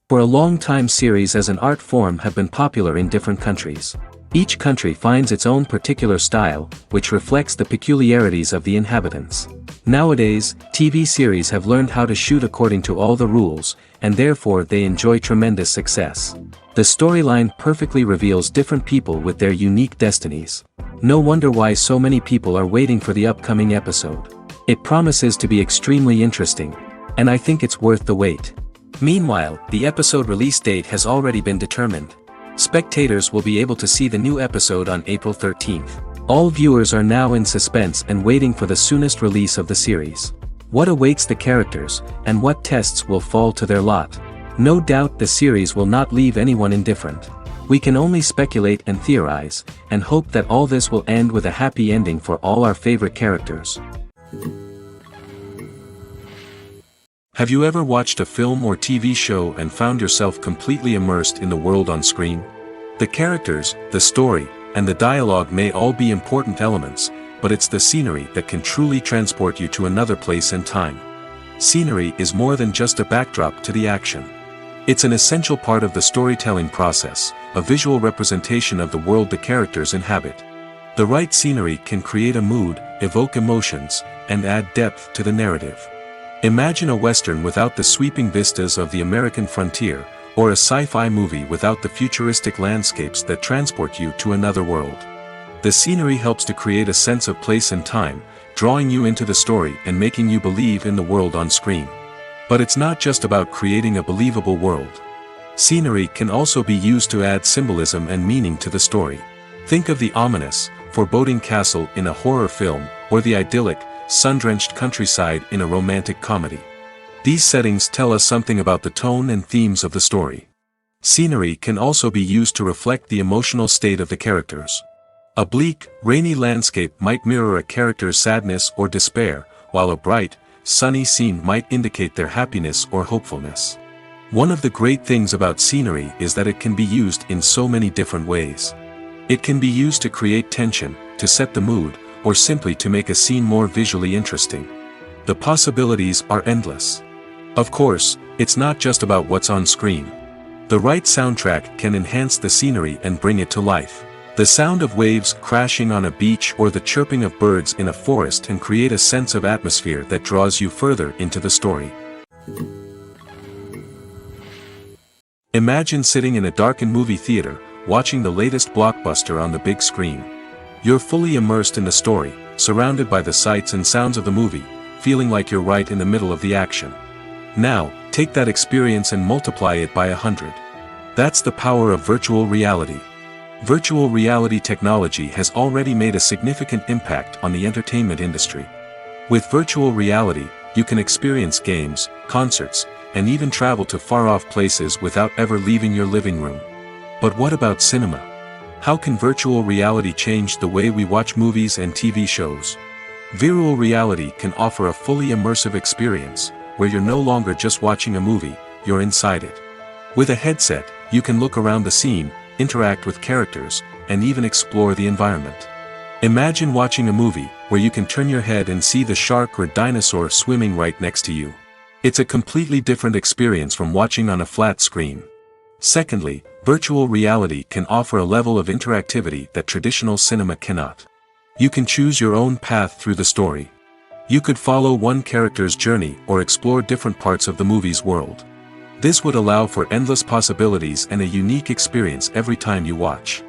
For a long time, series as an art form have been popular in different countries. Each country finds its own particular style, which reflects the peculiarities of the inhabitants. Nowadays, TV series have learned how to shoot according to all the rules, and therefore they enjoy tremendous success. The storyline perfectly reveals different people with their unique destinies. No wonder why so many people are waiting for the upcoming episode. It promises to be extremely interesting, and I think it's worth the wait. Meanwhile, the episode release date has already been determined. Spectators will be able to see the new episode on April 13th. All viewers are now in suspense and waiting for the soonest release of the series. What awaits the characters, and what tests will fall to their lot? No doubt the series will not leave anyone indifferent. We can only speculate and theorize, and hope that all this will end with a happy ending for all our favorite characters. Have you ever watched a film or TV show and found yourself completely immersed in the world on screen? The characters, the story, and the dialogue may all be important elements, but it's the scenery that can truly transport you to another place and time. Scenery is more than just a backdrop to the action. It's an essential part of the storytelling process, a visual representation of the world the characters inhabit. The right scenery can create a mood, evoke emotions, and add depth to the narrative. Imagine a Western without the sweeping vistas of the American frontier, or a sci-fi movie without the futuristic landscapes that transport you to another world. The scenery helps to create a sense of place and time, drawing you into the story and making you believe in the world on screen. But it's not just about creating a believable world. Scenery can also be used to add symbolism and meaning to the story. Think of the ominous, foreboding castle in a horror film, or the idyllic, sun-drenched countryside in a romantic comedy. These settings tell us something about the tone and themes of the story. Scenery can also be used to reflect the emotional state of the characters. A bleak, rainy landscape might mirror a character's sadness or despair, while a bright, sunny scene might indicate their happiness or hopefulness. One of the great things about scenery is that it can be used in so many different ways. It can be used to create tension, to set the mood, or simply to make a scene more visually interesting. The possibilities are endless. Of course, it's not just about what's on screen. The right soundtrack can enhance the scenery and bring it to life. The sound of waves crashing on a beach or the chirping of birds in a forest can create a sense of atmosphere that draws you further into the story. Imagine sitting in a darkened movie theater, watching the latest blockbuster on the big screen. You're fully immersed in the story, surrounded by the sights and sounds of the movie, feeling like you're right in the middle of the action. Now, take that experience and multiply it by 100. That's the power of virtual reality. Virtual reality technology has already made a significant impact on the entertainment industry. With virtual reality, you can experience games, concerts, and even travel to far-off places without ever leaving your living room. But what about cinema? How can virtual reality change the way we watch movies and TV shows? Virtual reality can offer a fully immersive experience, where you're no longer just watching a movie, you're inside it. With a headset, you can look around the scene, interact with characters, and even explore the environment. Imagine watching a movie, where you can turn your head and see the shark or dinosaur swimming right next to you. It's a completely different experience from watching on a flat screen. Secondly, virtual reality can offer a level of interactivity that traditional cinema cannot. You can choose your own path through the story. You could follow one character's journey or explore different parts of the movie's world. This would allow for endless possibilities and a unique experience every time you watch.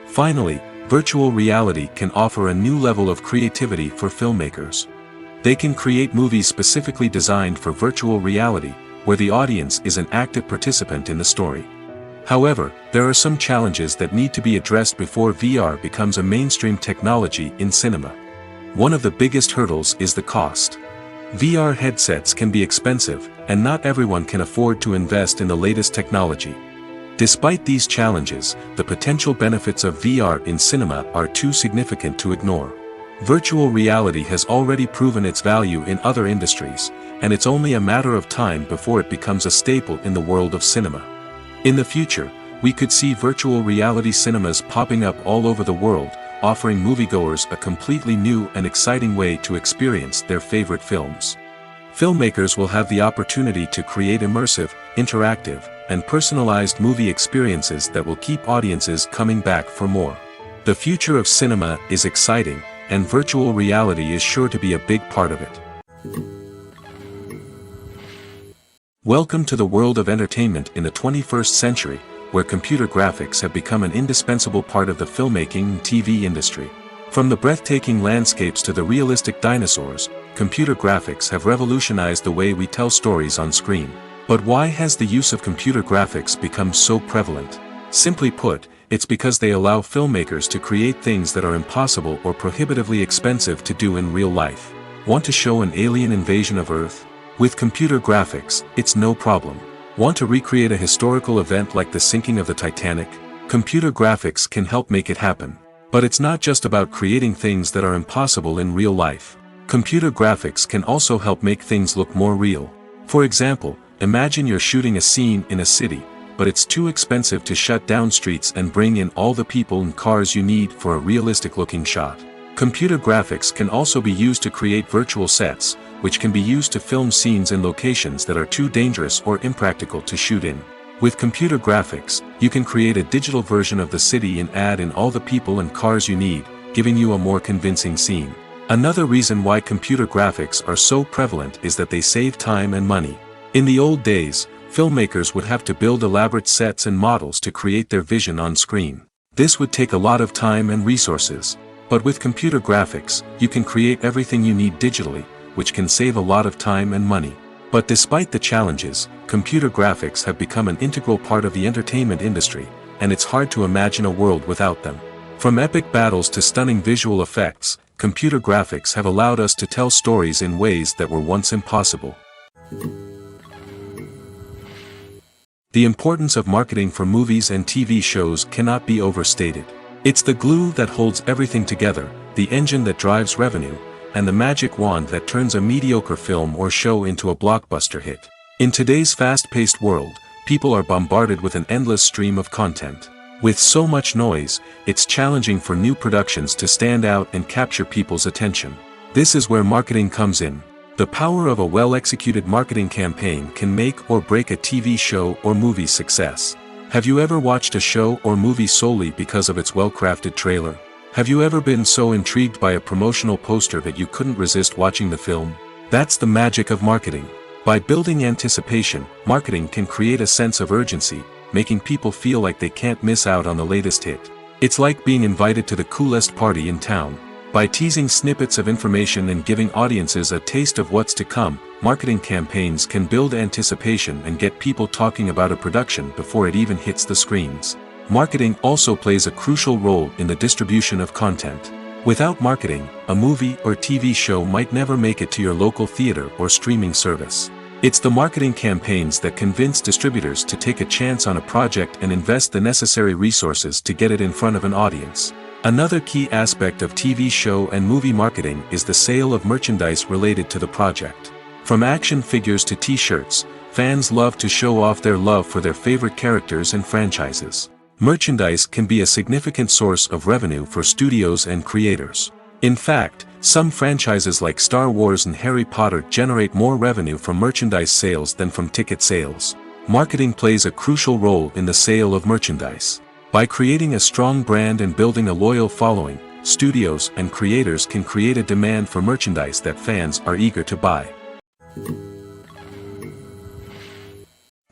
Finally, virtual reality can offer a new level of creativity for filmmakers. They can create movies specifically designed for virtual reality, where the audience is an active participant in the story. However, there are some challenges that need to be addressed before VR becomes a mainstream technology in cinema. One of the biggest hurdles is the cost. VR headsets can be expensive, and not everyone can afford to invest in the latest technology. Despite these challenges, the potential benefits of VR in cinema are too significant to ignore. Virtual reality has already proven its value in other industries, and it's only a matter of time before it becomes a staple in the world of cinema. In the future, we could see virtual reality cinemas popping up all over the world, offering moviegoers a completely new and exciting way to experience their favorite films. Filmmakers will have the opportunity to create immersive, interactive, and personalized movie experiences that will keep audiences coming back for more. The future of cinema is exciting, and virtual reality is sure to be a big part of it. Welcome to the world of entertainment in the 21st century, where computer graphics have become an indispensable part of the filmmaking and TV industry. From the breathtaking landscapes to the realistic dinosaurs, computer graphics have revolutionized the way we tell stories on screen. But why has the use of computer graphics become so prevalent? Simply put, it's because they allow filmmakers to create things that are impossible or prohibitively expensive to do in real life. Want to show an alien invasion of Earth? With computer graphics, it's no problem. Want to recreate a historical event like the sinking of the Titanic? Computer graphics can help make it happen. But it's not just about creating things that are impossible in real life. Computer graphics can also help make things look more real. For example, imagine you're shooting a scene in a city, but it's too expensive to shut down streets and bring in all the people and cars you need for a realistic-looking shot. Computer graphics can also be used to create virtual sets, which can be used to film scenes in locations that are too dangerous or impractical to shoot in. With computer graphics, you can create a digital version of the city and add in all the people and cars you need, giving you a more convincing scene. Another reason why computer graphics are so prevalent is that they save time and money. In the old days, filmmakers would have to build elaborate sets and models to create their vision on screen. This would take a lot of time and resources. But with computer graphics, you can create everything you need digitally, which can save a lot of time and money. But despite the challenges, computer graphics have become an integral part of the entertainment industry, and it's hard to imagine a world without them. From epic battles to stunning visual effects, computer graphics have allowed us to tell stories in ways that were once impossible. The importance of marketing for movies and TV shows cannot be overstated. It's the glue that holds everything together, the engine that drives revenue, and the magic wand that turns a mediocre film or show into a blockbuster hit. In today's fast-paced world, people are bombarded with an endless stream of content. With so much noise, it's challenging for new productions to stand out and capture people's attention. This is where marketing comes in. The power of a well-executed marketing campaign can make or break a TV show or movie's success. Have you ever watched a show or movie solely because of its well-crafted trailer? Have you ever been so intrigued by a promotional poster that you couldn't resist watching the film? That's the magic of marketing. By building anticipation, marketing can create a sense of urgency, making people feel like they can't miss out on the latest hit. It's like being invited to the coolest party in town. By teasing snippets of information and giving audiences a taste of what's to come, marketing campaigns can build anticipation and get people talking about a production before it even hits the screens. Marketing also plays a crucial role in the distribution of content. Without marketing, a movie or TV show might never make it to your local theater or streaming service. It's the marketing campaigns that convince distributors to take a chance on a project and invest the necessary resources to get it in front of an audience. Another key aspect of TV show and movie marketing is the sale of merchandise related to the project. From action figures to t-shirts, fans love to show off their love for their favorite characters and franchises. Merchandise can be a significant source of revenue for studios and creators. In fact, some franchises like Star Wars and Harry Potter generate more revenue from merchandise sales than from ticket sales. Marketing plays a crucial role in the sale of merchandise. By creating a strong brand and building a loyal following, studios and creators can create a demand for merchandise that fans are eager to buy.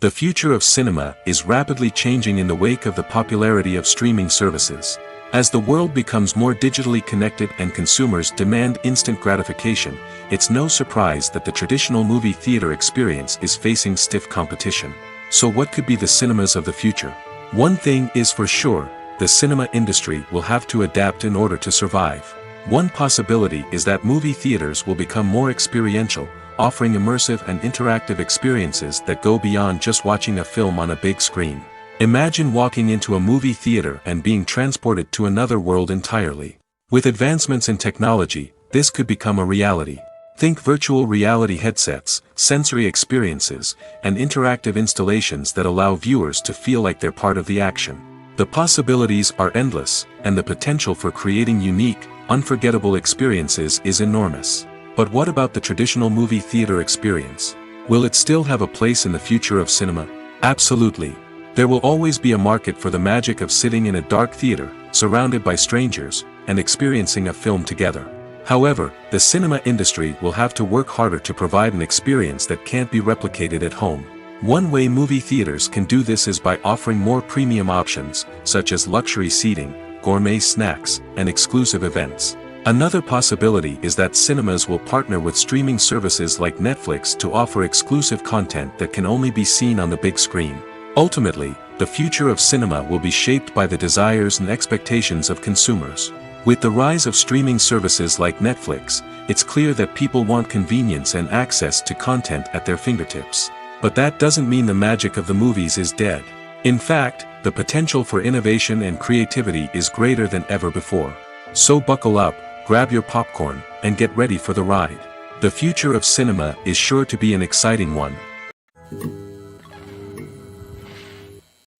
The future of cinema is rapidly changing in the wake of the popularity of streaming services. As the world becomes more digitally connected and consumers demand instant gratification, it's no surprise that the traditional movie theater experience is facing stiff competition. So what could be the cinemas of the future? One thing is for sure, the cinema industry will have to adapt in order to survive. One possibility is that movie theaters will become more experiential, offering immersive and interactive experiences that go beyond just watching a film on a big screen. Imagine walking into a movie theater and being transported to another world entirely. With advancements in technology, this could become a reality. Think virtual reality headsets, sensory experiences, and interactive installations that allow viewers to feel like they're part of the action. The possibilities are endless, and the potential for creating unique, unforgettable experiences is enormous. But what about the traditional movie theater experience? Will it still have a place in the future of cinema? Absolutely. There will always be a market for the magic of sitting in a dark theater, surrounded by strangers, and experiencing a film together. However, the cinema industry will have to work harder to provide an experience that can't be replicated at home. One way movie theaters can do this is by offering more premium options, such as luxury seating, gourmet snacks, and exclusive events. Another possibility is that cinemas will partner with streaming services like Netflix to offer exclusive content that can only be seen on the big screen. Ultimately, the future of cinema will be shaped by the desires and expectations of consumers. With the rise of streaming services like Netflix, it's clear that people want convenience and access to content at their fingertips. But that doesn't mean the magic of the movies is dead. In fact, the potential for innovation and creativity is greater than ever before. So buckle up, grab your popcorn, and get ready for the ride. The future of cinema is sure to be an exciting one.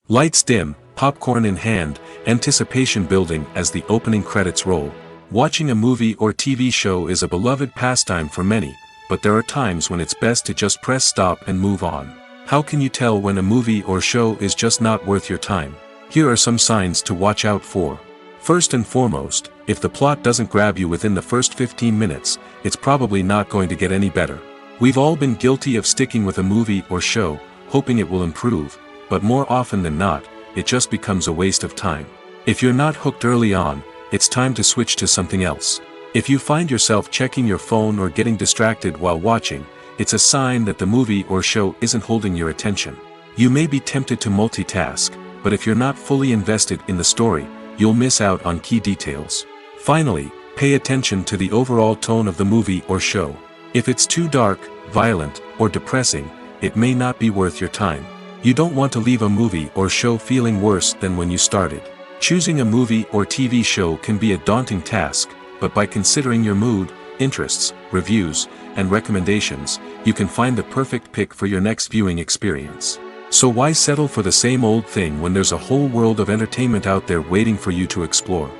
Lights dim, popcorn in hand, anticipation building as the opening credits roll. Watching a movie or TV show is a beloved pastime for many, but there are times when it's best to just press stop and move on. How can you tell when a movie or show is just not worth your time? Here are some signs to watch out for. First and foremost, if the plot doesn't grab you within the first 15 minutes, it's probably not going to get any better. We've all been guilty of sticking with a movie or show, hoping it will improve, but more often than not, it just becomes a waste of time. If you're not hooked early on, it's time to switch to something else. If you find yourself checking your phone or getting distracted while watching, it's a sign that the movie or show isn't holding your attention. You may be tempted to multitask, but if you're not fully invested in the story, you'll miss out on key details. Finally, pay attention to the overall tone of the movie or show. If it's too dark, violent, or depressing, it may not be worth your time. You don't want to leave a movie or show feeling worse than when you started. Choosing a movie or TV show can be a daunting task, but by considering your mood, interests, reviews, and recommendations, you can find the perfect pick for your next viewing experience. So why settle for the same old thing when there's a whole world of entertainment out there waiting for you to explore?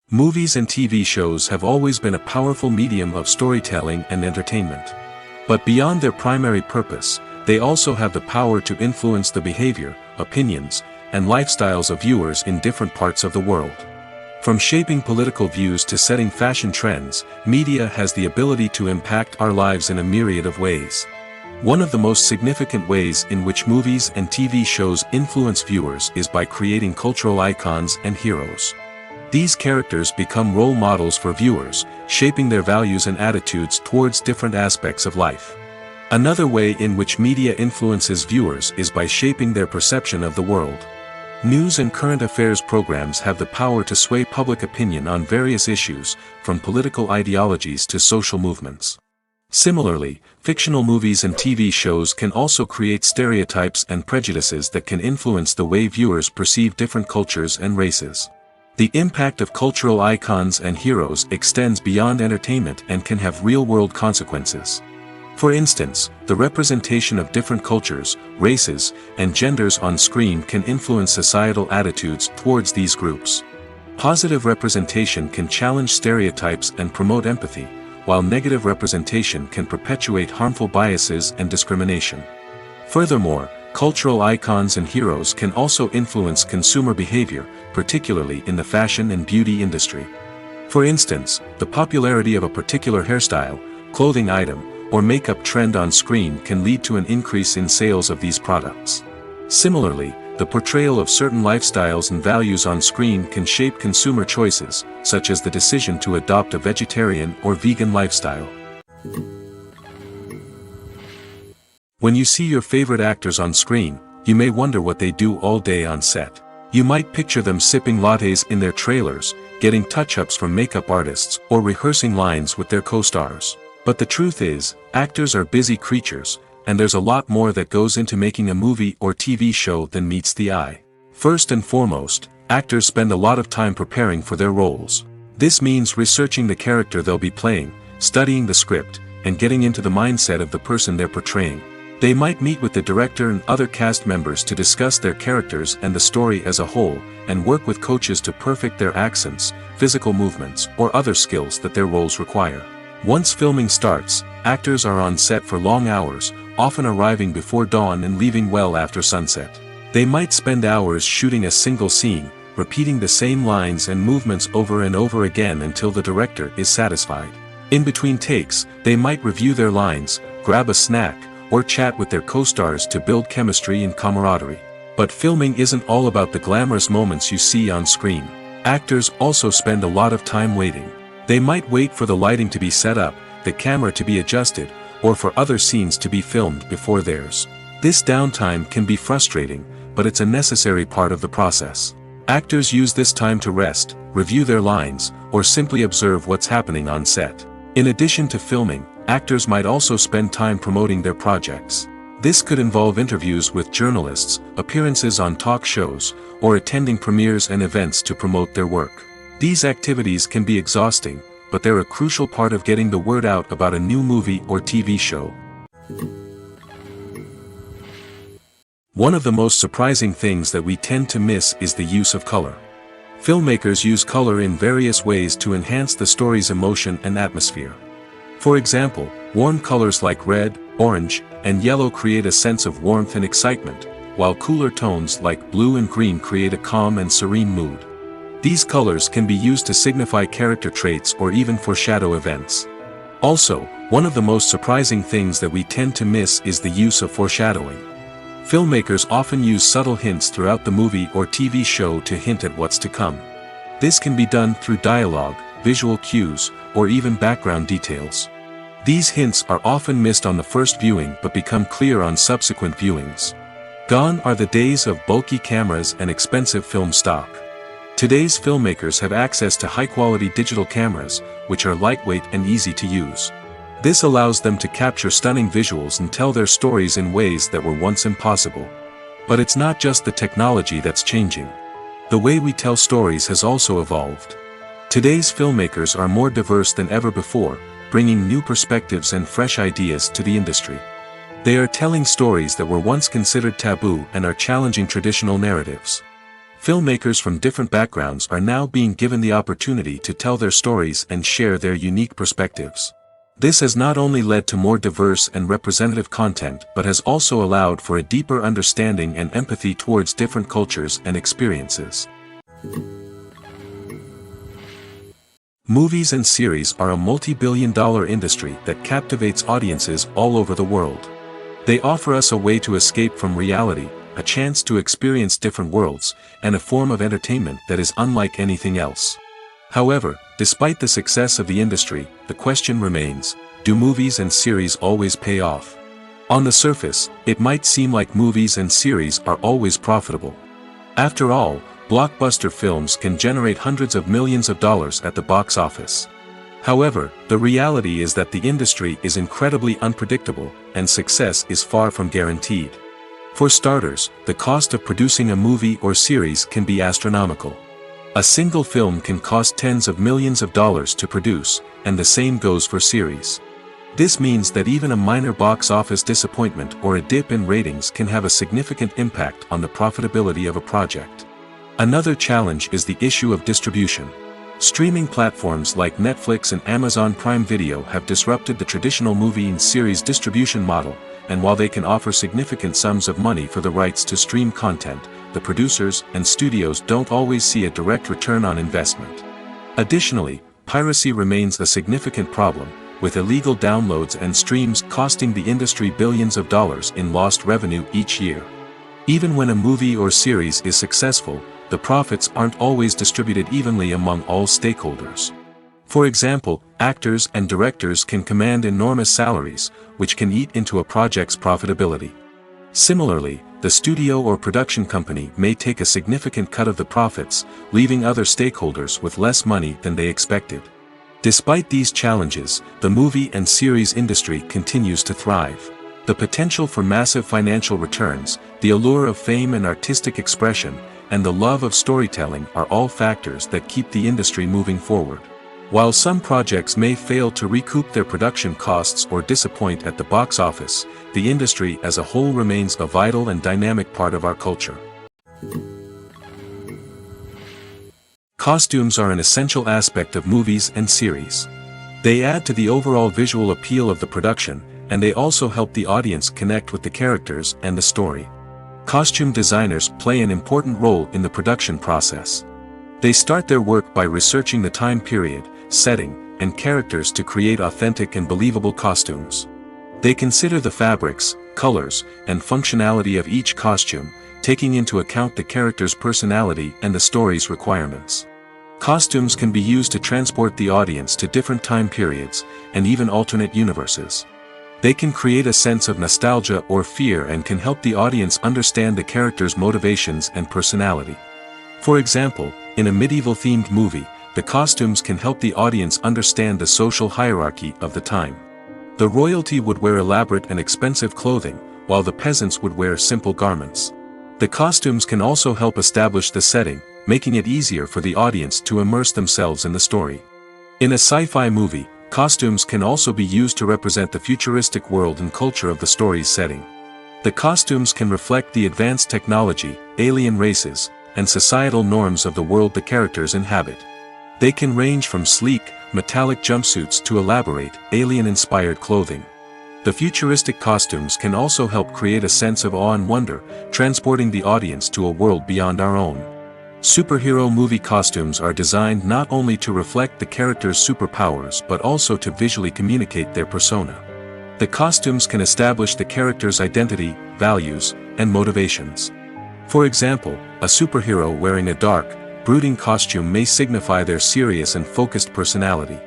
Movies and TV shows have always been a powerful medium of storytelling and entertainment. But beyond their primary purpose, they also have the power to influence the behavior, opinions, and lifestyles of viewers in different parts of the world. From shaping political views to setting fashion trends, media has the ability to impact our lives in a myriad of ways. One of the most significant ways in which movies and TV shows influence viewers is by creating cultural icons and heroes. These characters become role models for viewers, shaping their values and attitudes towards different aspects of life. Another way in which media influences viewers is by shaping their perception of the world. News and current affairs programs have the power to sway public opinion on various issues, from political ideologies to social movements. Similarly, fictional movies and TV shows can also create stereotypes and prejudices that can influence the way viewers perceive different cultures and races. The impact of cultural icons and heroes extends beyond entertainment and can have real-world consequences. For instance, the representation of different cultures, races, and genders on screen can influence societal attitudes towards these groups. Positive representation can challenge stereotypes and promote empathy, while negative representation can perpetuate harmful biases and discrimination. Furthermore, cultural icons and heroes can also influence consumer behavior, particularly in the fashion and beauty industry. For instance, the popularity of a particular hairstyle, clothing item, or makeup trend on screen can lead to an increase in sales of these products. Similarly, the portrayal of certain lifestyles and values on screen can shape consumer choices, such as the decision to adopt a vegetarian or vegan lifestyle. When you see your favorite actors on screen, you may wonder what they do all day on set. You might picture them sipping lattes in their trailers, getting touch-ups from makeup artists, or rehearsing lines with their co-stars. But the truth is, actors are busy creatures, and there's a lot more that goes into making a movie or TV show than meets the eye. First and foremost, actors spend a lot of time preparing for their roles. This means researching the character they'll be playing, studying the script, and getting into the mindset of the person they're portraying. They might meet with the director and other cast members to discuss their characters and the story as a whole, and work with coaches to perfect their accents, physical movements, or other skills that their roles require. Once filming starts, actors are on set for long hours, often arriving before dawn and leaving well after sunset. They might spend hours shooting a single scene, repeating the same lines and movements over and over again until the director is satisfied. In between takes, they might review their lines, grab a snack, or chat with their co-stars to build chemistry and camaraderie. But filming isn't all about the glamorous moments you see on screen. Actors also spend a lot of time waiting. They might wait for the lighting to be set up, the camera to be adjusted, or for other scenes to be filmed before theirs. This downtime can be frustrating, but it's a necessary part of the process. Actors use this time to rest, review their lines, or simply observe what's happening on set. In addition to filming, actors might also spend time promoting their projects. This could involve interviews with journalists, appearances on talk shows, or attending premieres and events to promote their work. These activities can be exhausting, but they're a crucial part of getting the word out about a new movie or TV show. One of the most surprising things that we tend to miss is the use of color. Filmmakers use color in various ways to enhance the story's emotion and atmosphere. For example, warm colors like red, orange, and yellow create a sense of warmth and excitement, while cooler tones like blue and green create a calm and serene mood. These colors can be used to signify character traits or even foreshadow events. Also, one of the most surprising things that we tend to miss is the use of foreshadowing. Filmmakers often use subtle hints throughout the movie or TV show to hint at what's to come. This can be done through dialogue, visual cues, or even background details. These hints are often missed on the first viewing but become clear on subsequent viewings. Gone are the days of bulky cameras and expensive film stock. Today's filmmakers have access to high-quality digital cameras, which are lightweight and easy to use. This allows them to capture stunning visuals and tell their stories in ways that were once impossible. But it's not just the technology that's changing. The way we tell stories has also evolved. Today's filmmakers are more diverse than ever before, bringing new perspectives and fresh ideas to the industry. They are telling stories that were once considered taboo and are challenging traditional narratives. Filmmakers from different backgrounds are now being given the opportunity to tell their stories and share their unique perspectives. This has not only led to more diverse and representative content but has also allowed for a deeper understanding and empathy towards different cultures and experiences. Movies and series are a multi-billion-dollar industry that captivates audiences all over the world. They offer us a way to escape from reality, a chance to experience different worlds, and a form of entertainment that is unlike anything else. However, despite the success of the industry, the question remains, do movies and series always pay off? On the surface, it might seem like movies and series are always profitable. After all, blockbuster films can generate hundreds of millions of dollars at the box office. However, the reality is that the industry is incredibly unpredictable, and success is far from guaranteed. For starters, the cost of producing a movie or series can be astronomical. A single film can cost tens of millions of dollars to produce, and the same goes for series. This means that even a minor box office disappointment or a dip in ratings can have a significant impact on the profitability of a project. Another challenge is the issue of distribution. Streaming platforms like Netflix and Amazon Prime Video have disrupted the traditional movie and series distribution model, and while they can offer significant sums of money for the rights to stream content, the producers and studios don't always see a direct return on investment. Additionally, piracy remains a significant problem, with illegal downloads and streams costing the industry billions of dollars in lost revenue each year. Even when a movie or series is successful, the profits aren't always distributed evenly among all stakeholders. For example, actors and directors can command enormous salaries, which can eat into a project's profitability. Similarly, the studio or production company may take a significant cut of the profits, leaving other stakeholders with less money than they expected. Despite these challenges, the movie and series industry continues to thrive. The potential for massive financial returns, the allure of fame and artistic expression, and the love of storytelling are all factors that keep the industry moving forward. While some projects may fail to recoup their production costs or disappoint at the box office, the industry as a whole remains a vital and dynamic part of our culture. Costumes are an essential aspect of movies and series. They add to the overall visual appeal of the production, and they also help the audience connect with the characters and the story. Costume designers play an important role in the production process. They start their work by researching the time period, setting, and characters to create authentic and believable costumes. They consider the fabrics, colors, and functionality of each costume, taking into account the character's personality and the story's requirements. Costumes can be used to transport the audience to different time periods, and even alternate universes. They can create a sense of nostalgia or fear and can help the audience understand the character's motivations and personality. For example, in a medieval-themed movie, the costumes can help the audience understand the social hierarchy of the time. The royalty would wear elaborate and expensive clothing, while the peasants would wear simple garments. The costumes can also help establish the setting, making it easier for the audience to immerse themselves in the story. In a sci-fi movie, costumes can also be used to represent the futuristic world and culture of the story's setting. The costumes can reflect the advanced technology, alien races, and societal norms of the world the characters inhabit. They can range from sleek, metallic jumpsuits to elaborate, alien-inspired clothing. The futuristic costumes can also help create a sense of awe and wonder, transporting the audience to a world beyond our own. Superhero movie costumes are designed not only to reflect the character's superpowers but also to visually communicate their persona. The costumes can establish the character's identity, values, and motivations. For example, a superhero wearing a dark, brooding costume may signify their serious and focused personality.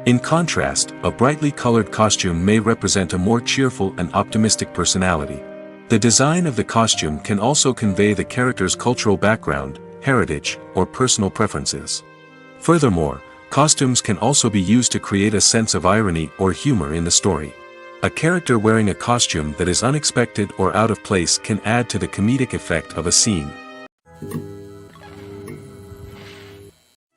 In contrast, a brightly colored costume may represent a more cheerful and optimistic personality. The design of the costume can also convey the character's cultural background, heritage, or personal preferences. Furthermore, costumes can also be used to create a sense of irony or humor in the story. A character wearing a costume that is unexpected or out of place can add to the comedic effect of a scene.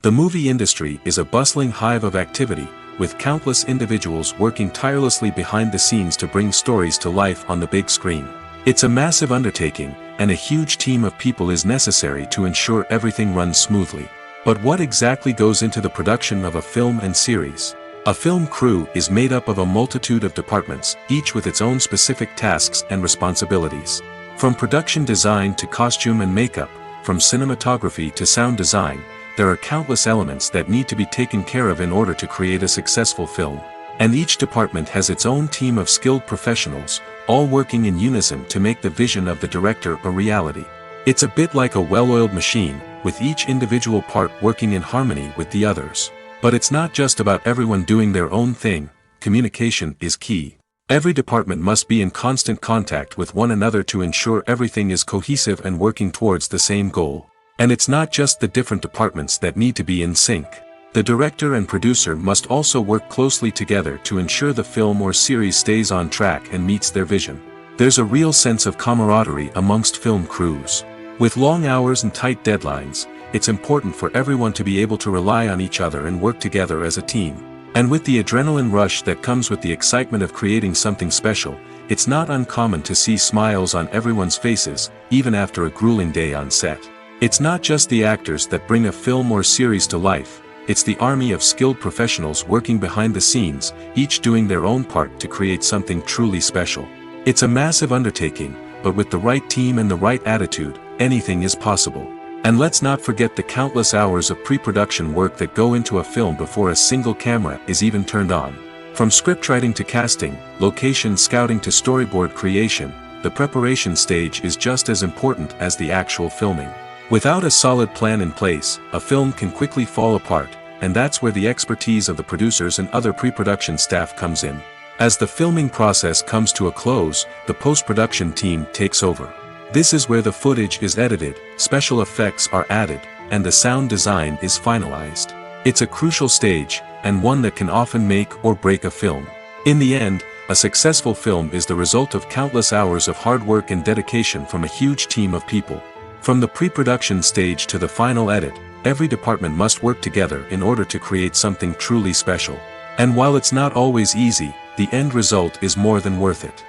The movie industry is a bustling hive of activity, with countless individuals working tirelessly behind the scenes to bring stories to life on the big screen. It's a massive undertaking, and a huge team of people is necessary to ensure everything runs smoothly. But what exactly goes into the production of a film and series? A film crew is made up of a multitude of departments, each with its own specific tasks and responsibilities. From production design to costume and makeup, from cinematography to sound design, there are countless elements that need to be taken care of in order to create a successful film. And each department has its own team of skilled professionals, all working in unison to make the vision of the director a reality. It's a bit like a well-oiled machine, with each individual part working in harmony with the others. But it's not just about everyone doing their own thing. Communication is key. Every department must be in constant contact with one another to ensure everything is cohesive and working towards the same goal. And it's not just the different departments that need to be in sync. The director and producer must also work closely together to ensure the film or series stays on track and meets their vision. There's a real sense of camaraderie amongst film crews. With long hours and tight deadlines, it's important for everyone to be able to rely on each other and work together as a team. And with the adrenaline rush that comes with the excitement of creating something special, it's not uncommon to see smiles on everyone's faces, even after a grueling day on set. It's not just the actors that bring a film or series to life. It's the army of skilled professionals working behind the scenes, each doing their own part to create something truly special. It's a massive undertaking, but with the right team and the right attitude, anything is possible. And let's not forget the countless hours of pre-production work that go into a film before a single camera is even turned on. From scriptwriting to casting, location scouting to storyboard creation, the preparation stage is just as important as the actual filming. Without a solid plan in place, a film can quickly fall apart, and that's where the expertise of the producers and other pre-production staff comes in. As the filming process comes to a close, the post-production team takes over. This is where the footage is edited, special effects are added, and the sound design is finalized. It's a crucial stage, and one that can often make or break a film. In the end, a successful film is the result of countless hours of hard work and dedication from a huge team of people. From the pre-production stage to the final edit, every department must work together in order to create something truly special. And while it's not always easy, the end result is more than worth it.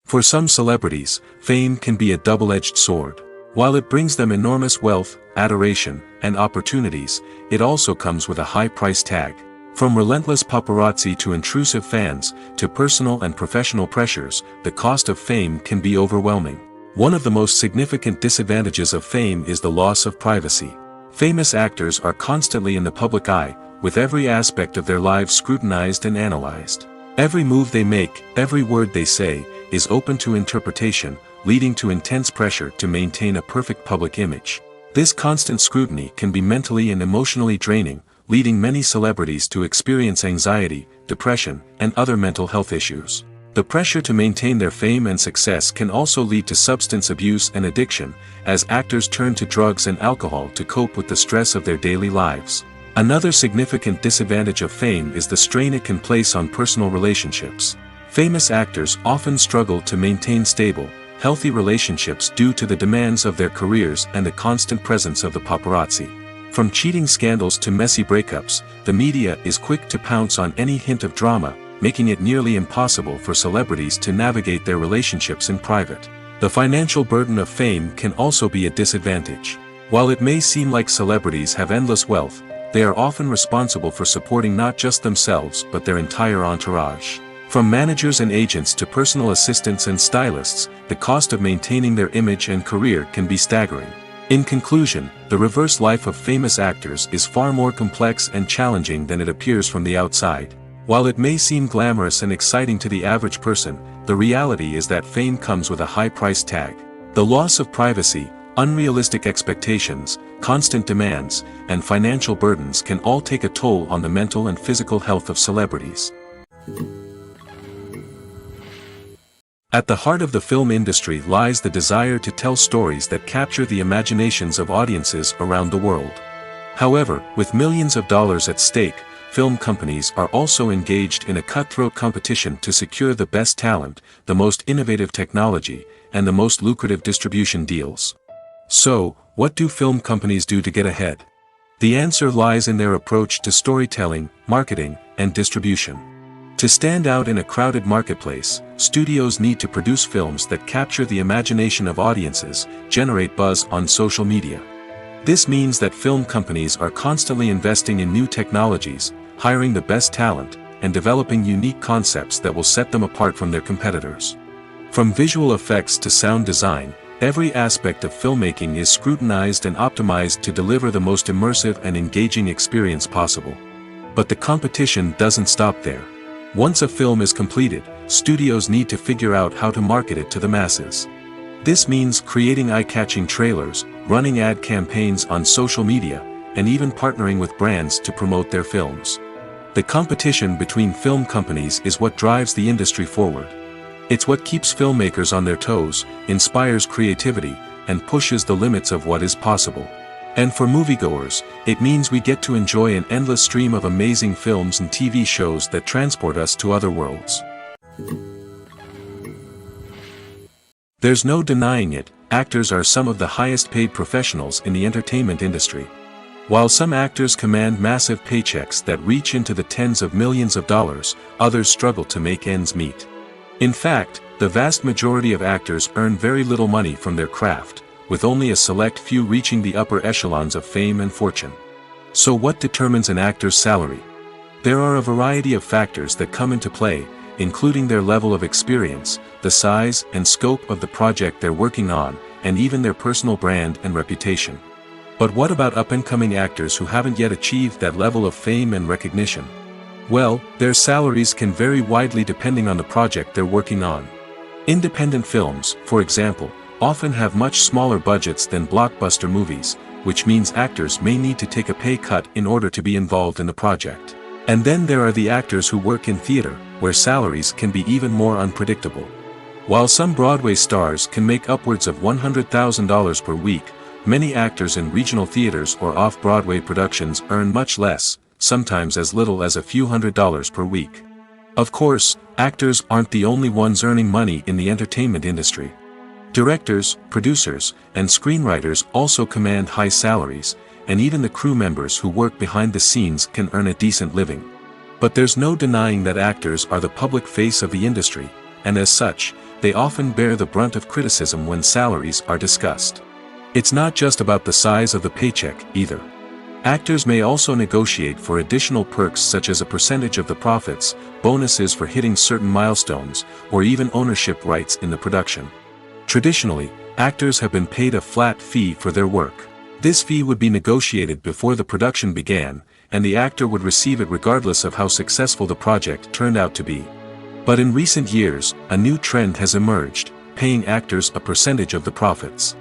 For some celebrities, fame can be a double-edged sword. While it brings them enormous wealth, adoration, and opportunities, it also comes with a high price tag. From relentless paparazzi to intrusive fans, to personal and professional pressures, the cost of fame can be overwhelming. One of the most significant disadvantages of fame is the loss of privacy. Famous actors are constantly in the public eye, with every aspect of their lives scrutinized and analyzed. Every move they make, every word they say, is open to interpretation, leading to intense pressure to maintain a perfect public image. This constant scrutiny can be mentally and emotionally draining, leading many celebrities to experience anxiety, depression, and other mental health issues. The pressure to maintain their fame and success can also lead to substance abuse and addiction, as actors turn to drugs and alcohol to cope with the stress of their daily lives. Another significant disadvantage of fame is the strain it can place on personal relationships. Famous actors often struggle to maintain stable, healthy relationships due to the demands of their careers and the constant presence of the paparazzi. From cheating scandals to messy breakups, the media is quick to pounce on any hint of drama, making it nearly impossible for celebrities to navigate their relationships in private. The financial burden of fame can also be a disadvantage. While it may seem like celebrities have endless wealth, they are often responsible for supporting not just themselves but their entire entourage. From managers and agents to personal assistants and stylists, the cost of maintaining their image and career can be staggering. In conclusion, the reverse life of famous actors is far more complex and challenging than it appears from the outside. While it may seem glamorous and exciting to the average person, the reality is that fame comes with a high price tag. The loss of privacy, unrealistic expectations, constant demands, and financial burdens can all take a toll on the mental and physical health of celebrities. At the heart of the film industry lies the desire to tell stories that capture the imaginations of audiences around the world. However, with millions of dollars at stake, film companies are also engaged in a cutthroat competition to secure the best talent, the most innovative technology, and the most lucrative distribution deals. So, what do film companies do to get ahead? The answer lies in their approach to storytelling, marketing, and distribution. To stand out in a crowded marketplace, studios need to produce films that capture the imagination of audiences, generate buzz on social media. This means that film companies are constantly investing in new technologies, hiring the best talent, and developing unique concepts that will set them apart from their competitors. From visual effects to sound design, every aspect of filmmaking is scrutinized and optimized to deliver the most immersive and engaging experience possible. But the competition doesn't stop there. Once a film is completed, studios need to figure out how to market it to the masses. This means creating eye-catching trailers, running ad campaigns on social media, and even partnering with brands to promote their films. The competition between film companies is what drives the industry forward. It's what keeps filmmakers on their toes, inspires creativity, and pushes the limits of what is possible. And for moviegoers, it means we get to enjoy an endless stream of amazing films and TV shows that transport us to other worlds. There's no denying it, actors are some of the highest paid professionals in the entertainment industry. While some actors command massive paychecks that reach into the tens of millions of dollars, others struggle to make ends meet. In fact, the vast majority of actors earn very little money from their craft, with only a select few reaching the upper echelons of fame and fortune. So what determines an actor's salary? There are a variety of factors that come into play, including their level of experience, the size and scope of the project they're working on, and even their personal brand and reputation. But what about up-and-coming actors who haven't yet achieved that level of fame and recognition? Well, their salaries can vary widely depending on the project they're working on. Independent films, for example, often have much smaller budgets than blockbuster movies, which means actors may need to take a pay cut in order to be involved in the project. And then there are the actors who work in theater, where salaries can be even more unpredictable. While some Broadway stars can make upwards of $100,000 per week, many actors in regional theaters or off-Broadway productions earn much less, sometimes as little as a few $100s per week. Of course, actors aren't the only ones earning money in the entertainment industry. Directors, producers, and screenwriters also command high salaries, and even the crew members who work behind the scenes can earn a decent living. But there's no denying that actors are the public face of the industry, and as such, they often bear the brunt of criticism when salaries are discussed. It's not just about the size of the paycheck, either. Actors may also negotiate for additional perks such as a percentage of the profits, bonuses for hitting certain milestones, or even ownership rights in the production. Traditionally, actors have been paid a flat fee for their work. This fee would be negotiated before the production began, and the actor would receive it regardless of how successful the project turned out to be. But in recent years, a new trend has emerged, paying actors a percentage of the profits.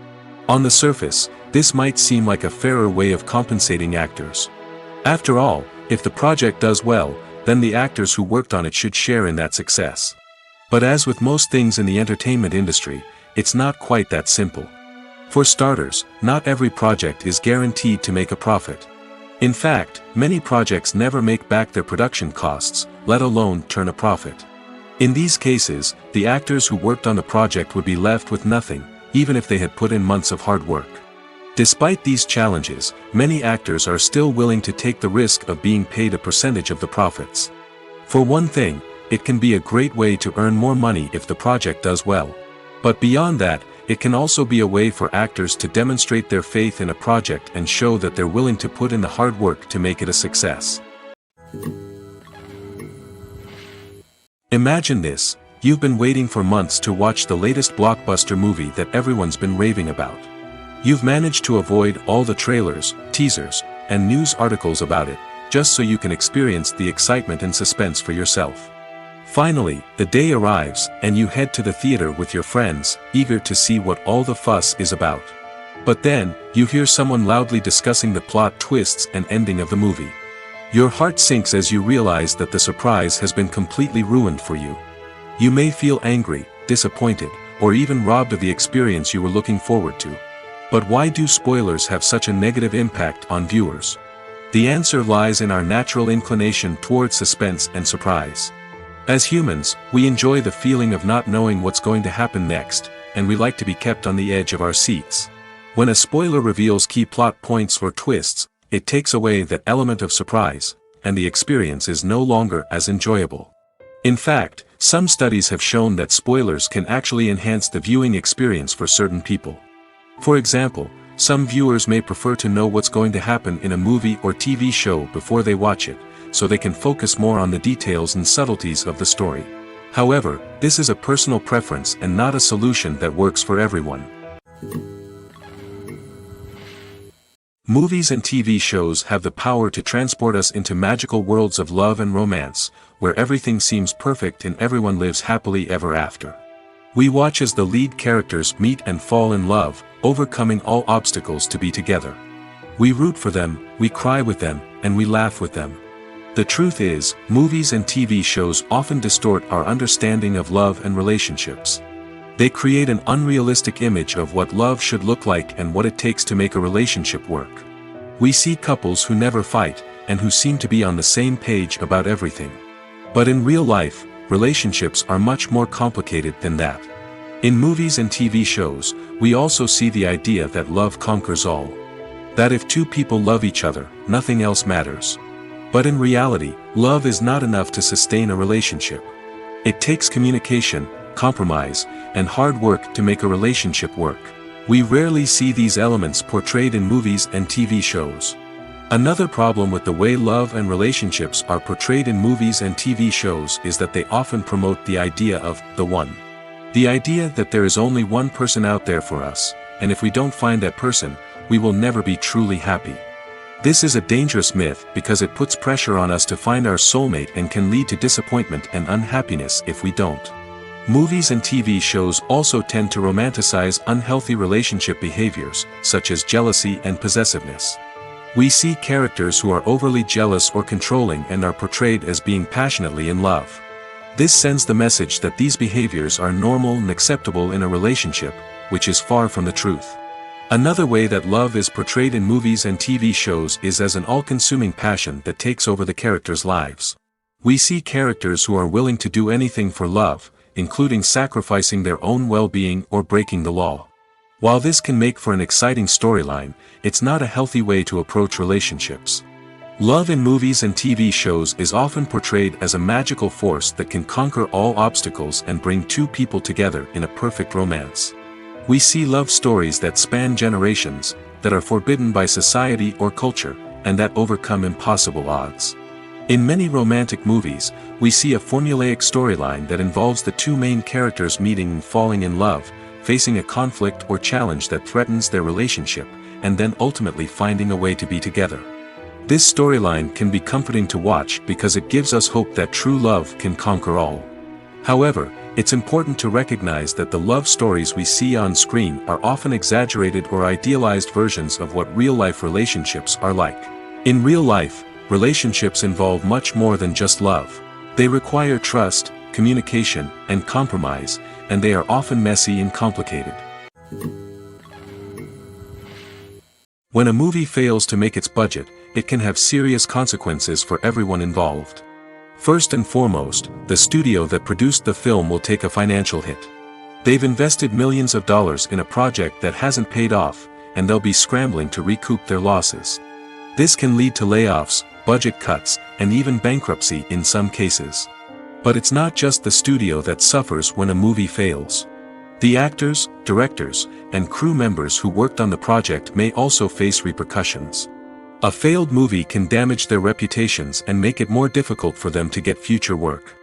On the surface, this might seem like a fairer way of compensating actors. After all, if the project does well, then the actors who worked on it should share in that success. But as with most things in the entertainment industry, it's not quite that simple. For starters, not every project is guaranteed to make a profit. In fact, many projects never make back their production costs, let alone turn a profit. In these cases, the actors who worked on the project would be left with nothing, even if they had put in months of hard work. Despite these challenges, many actors are still willing to take the risk of being paid a percentage of the profits. For one thing, it can be a great way to earn more money if the project does well. But beyond that, it can also be a way for actors to demonstrate their faith in a project and show that they're willing to put in the hard work to make it a success. Imagine this: you've been waiting for months to watch the latest blockbuster movie that everyone's been raving about. You've managed to avoid all the trailers, teasers, and news articles about it, just so you can experience the excitement and suspense for yourself. Finally, the day arrives, and you head to the theater with your friends, eager to see what all the fuss is about. But then, you hear someone loudly discussing the plot twists and ending of the movie. Your heart sinks as you realize that the surprise has been completely ruined for you. You may feel angry, disappointed, or even robbed of the experience you were looking forward to. But why do spoilers have such a negative impact on viewers? The answer lies in our natural inclination toward suspense and surprise. As humans, we enjoy the feeling of not knowing what's going to happen next, and we like to be kept on the edge of our seats. When a spoiler reveals key plot points or twists, it takes away that element of surprise, and the experience is no longer as enjoyable. In fact, some studies have shown that spoilers can actually enhance the viewing experience for certain people. For example, some viewers may prefer to know what's going to happen in a movie or TV show before they watch it, so they can focus more on the details and subtleties of the story. However, this is a personal preference and not a solution that works for everyone. Movies and TV shows have the power to transport us into magical worlds of love and romance, where everything seems perfect and everyone lives happily ever after. We watch as the lead characters meet and fall in love, overcoming all obstacles to be together. We root for them, we cry with them, and we laugh with them. The truth is, movies and TV shows often distort our understanding of love and relationships. They create an unrealistic image of what love should look like and what it takes to make a relationship work. We see couples who never fight, and who seem to be on the same page about everything. But in real life, relationships are much more complicated than that. In movies and TV shows, we also see the idea that love conquers all. That if two people love each other, nothing else matters. But in reality, love is not enough to sustain a relationship. It takes communication, compromise, and hard work to make a relationship work. We rarely see these elements portrayed in movies and TV shows. Another problem with the way love and relationships are portrayed in movies and TV shows is that they often promote the idea of the one. The idea that there is only one person out there for us, and if we don't find that person, we will never be truly happy. This is a dangerous myth because it puts pressure on us to find our soulmate and can lead to disappointment and unhappiness if we don't. Movies and TV shows also tend to romanticize unhealthy relationship behaviors, such as jealousy and possessiveness. We see characters who are overly jealous or controlling and are portrayed as being passionately in love. This sends the message that these behaviors are normal and acceptable in a relationship, which is far from the truth. Another way that love is portrayed in movies and TV shows is as an all-consuming passion that takes over the characters' lives. We see characters who are willing to do anything for love, including sacrificing their own well-being or breaking the law. While this can make for an exciting storyline, it's not a healthy way to approach relationships. Love in movies and TV shows is often portrayed as a magical force that can conquer all obstacles and bring two people together in a perfect romance. We see love stories that span generations, that are forbidden by society or culture, and that overcome impossible odds. In many romantic movies, we see a formulaic storyline that involves the two main characters meeting and falling in love, facing a conflict or challenge that threatens their relationship, and then ultimately finding a way to be together. This storyline can be comforting to watch because it gives us hope that true love can conquer all. However, it's important to recognize that the love stories we see on screen are often exaggerated or idealized versions of what real-life relationships are like. In real life, relationships involve much more than just love. They require trust, communication, and compromise, and they are often messy and complicated. When a movie fails to make its budget, it can have serious consequences for everyone involved. First and foremost, the studio that produced the film will take a financial hit. They've invested millions of dollars in a project that hasn't paid off, and they'll be scrambling to recoup their losses. This can lead to layoffs, budget cuts, and even bankruptcy in some cases. But it's not just the studio that suffers when a movie fails. The actors, directors, and crew members who worked on the project may also face repercussions. A failed movie can damage their reputations and make it more difficult for them to get future work.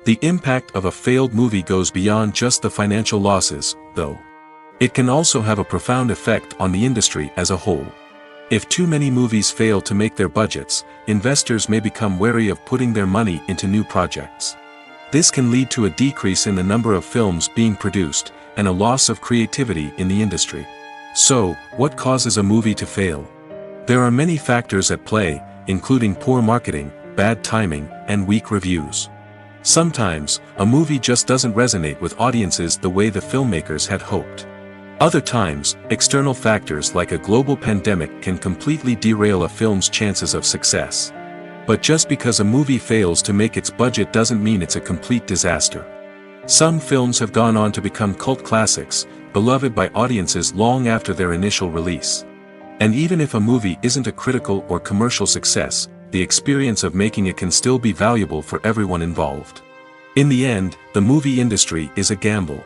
The impact of a failed movie goes beyond just the financial losses, though. It can also have a profound effect on the industry as a whole. If too many movies fail to make their budgets, investors may become wary of putting their money into new projects. This can lead to a decrease in the number of films being produced, and a loss of creativity in the industry. So, what causes a movie to fail? There are many factors at play, including poor marketing, bad timing, and weak reviews. Sometimes, a movie just doesn't resonate with audiences the way the filmmakers had hoped. Other times, external factors like a global pandemic can completely derail a film's chances of success. But just because a movie fails to make its budget doesn't mean it's a complete disaster. Some films have gone on to become cult classics, beloved by audiences long after their initial release. And even if a movie isn't a critical or commercial success, the experience of making it can still be valuable for everyone involved. In the end, the movie industry is a gamble.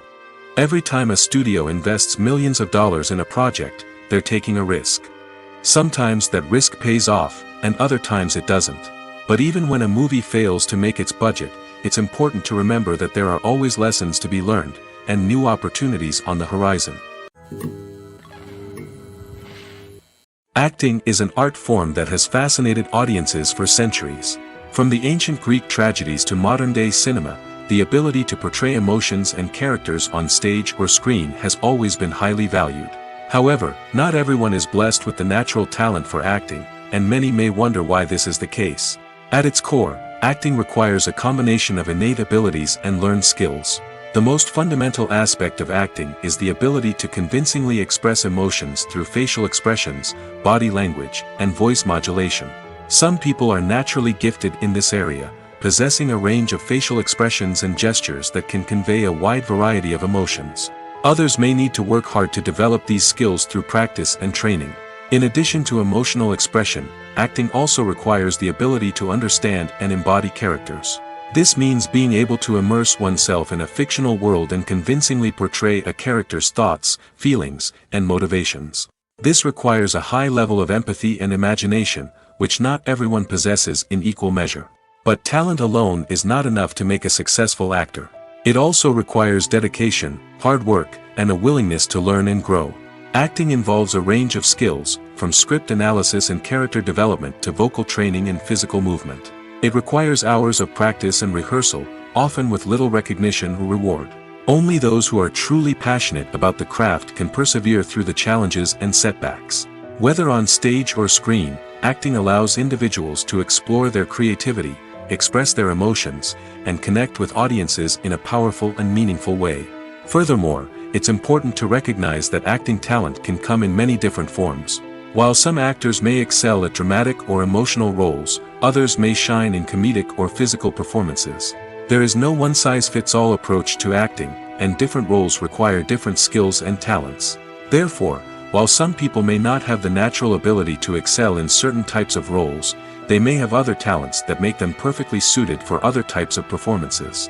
Every time a studio invests millions of dollars in a project, they're taking a risk. Sometimes that risk pays off, and other times it doesn't. But even when a movie fails to make its budget, it's important to remember that there are always lessons to be learned, and new opportunities on the horizon. Acting is an art form that has fascinated audiences for centuries. From the ancient Greek tragedies to modern-day cinema, the ability to portray emotions and characters on stage or screen has always been highly valued. However, not everyone is blessed with the natural talent for acting, and many may wonder why this is the case. At its core, acting requires a combination of innate abilities and learned skills. The most fundamental aspect of acting is the ability to convincingly express emotions through facial expressions, body language, and voice modulation. Some people are naturally gifted in this area, possessing a range of facial expressions and gestures that can convey a wide variety of emotions. Others may need to work hard to develop these skills through practice and training. In addition to emotional expression, acting also requires the ability to understand and embody characters. This means being able to immerse oneself in a fictional world and convincingly portray a character's thoughts, feelings, and motivations. This requires a high level of empathy and imagination, which not everyone possesses in equal measure. But talent alone is not enough to make a successful actor. It also requires dedication, hard work, and a willingness to learn and grow. Acting involves a range of skills, from script analysis and character development to vocal training and physical movement. It requires hours of practice and rehearsal, often with little recognition or reward. Only those who are truly passionate about the craft can persevere through the challenges and setbacks. Whether on stage or screen, acting allows individuals to explore their creativity, express their emotions, and connect with audiences in a powerful and meaningful way. Furthermore, it's important to recognize that acting talent can come in many different forms. While some actors may excel at dramatic or emotional roles, others may shine in comedic or physical performances. There is no one-size-fits-all approach to acting, and different roles require different skills and talents. Therefore, while some people may not have the natural ability to excel in certain types of roles, they may have other talents that make them perfectly suited for other types of performances.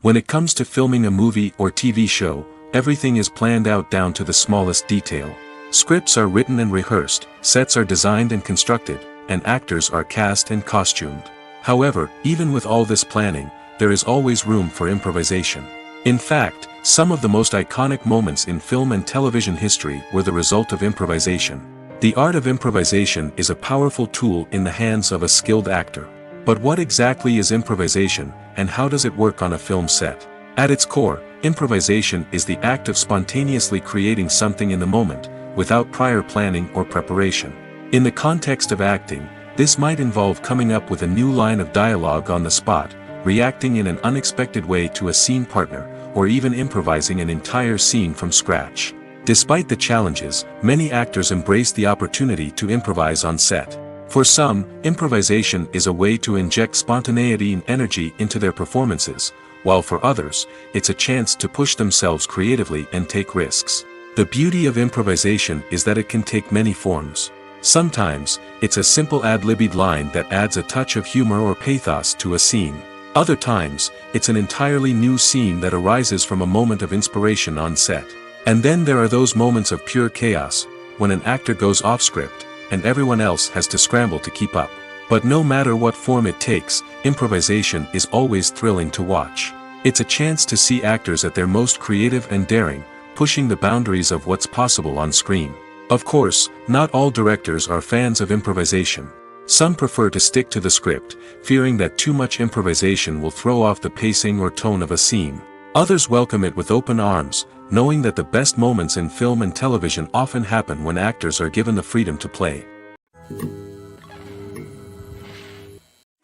When it comes to filming a movie or TV show, everything is planned out down to the smallest detail. Scripts are written and rehearsed, sets are designed and constructed, and actors are cast and costumed. However, even with all this planning, there is always room for improvisation. In fact, some of the most iconic moments in film and television history were the result of improvisation. The art of improvisation is a powerful tool in the hands of a skilled actor. But what exactly is improvisation, and how does it work on a film set? At its core, improvisation is the act of spontaneously creating something in the moment, without prior planning or preparation. In the context of acting, this might involve coming up with a new line of dialogue on the spot, reacting in an unexpected way to a scene partner, or even improvising an entire scene from scratch. Despite the challenges, many actors embrace the opportunity to improvise on set. For some, improvisation is a way to inject spontaneity and energy into their performances, while for others, it's a chance to push themselves creatively and take risks. The beauty of improvisation is that it can take many forms. Sometimes, it's a simple ad-libbed line that adds a touch of humor or pathos to a scene. Other times, it's an entirely new scene that arises from a moment of inspiration on set. And then there are those moments of pure chaos, when an actor goes off script, and everyone else has to scramble to keep up. But no matter what form it takes, improvisation is always thrilling to watch. It's a chance to see actors at their most creative and daring, pushing the boundaries of what's possible on screen. Of course, not all directors are fans of improvisation. Some prefer to stick to the script, fearing that too much improvisation will throw off the pacing or tone of a scene. Others welcome it with open arms, knowing that the best moments in film and television often happen when actors are given the freedom to play.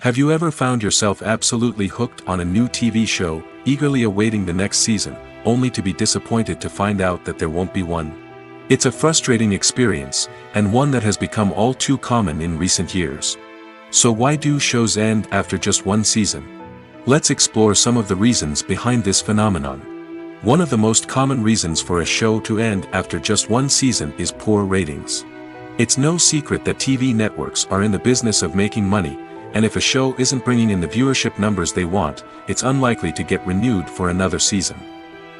Have you ever found yourself absolutely hooked on a new TV show, eagerly awaiting the next season, only to be disappointed to find out that there won't be one? It's a frustrating experience, and one that has become all too common in recent years. So why do shows end after just one season? Let's explore some of the reasons behind this phenomenon. One of the most common reasons for a show to end after just one season is poor ratings. It's no secret that TV networks are in the business of making money, and if a show isn't bringing in the viewership numbers they want, it's unlikely to get renewed for another season.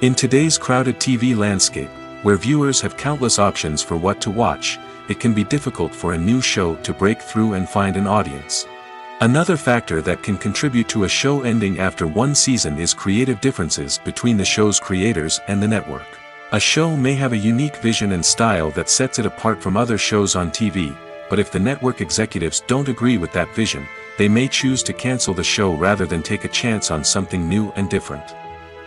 In today's crowded TV landscape, where viewers have countless options for what to watch, it can be difficult for a new show to break through and find an audience. Another factor that can contribute to a show ending after one season is creative differences between the show's creators and the network. A show may have a unique vision and style that sets it apart from other shows on TV, but if the network executives don't agree with that vision, they may choose to cancel the show rather than take a chance on something new and different.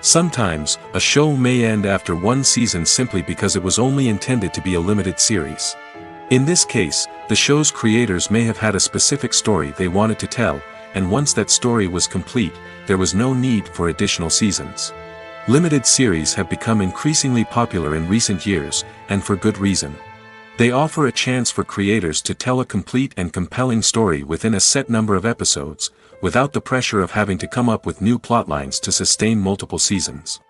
Sometimes, a show may end after one season simply because it was only intended to be a limited series. In this case, the show's creators may have had a specific story they wanted to tell, and once that story was complete, there was no need for additional seasons. Limited series have become increasingly popular in recent years, and for good reason. They offer a chance for creators to tell a complete and compelling story within a set number of episodes, without the pressure of having to come up with new plotlines to sustain multiple seasons.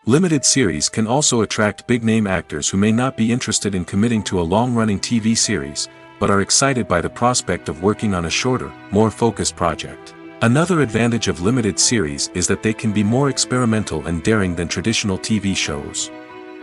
Limited series can also attract big-name actors who may not be interested in committing to a long-running TV series, but are excited by the prospect of working on a shorter, more focused project. Another advantage of limited series is that they can be more experimental and daring than traditional TV shows.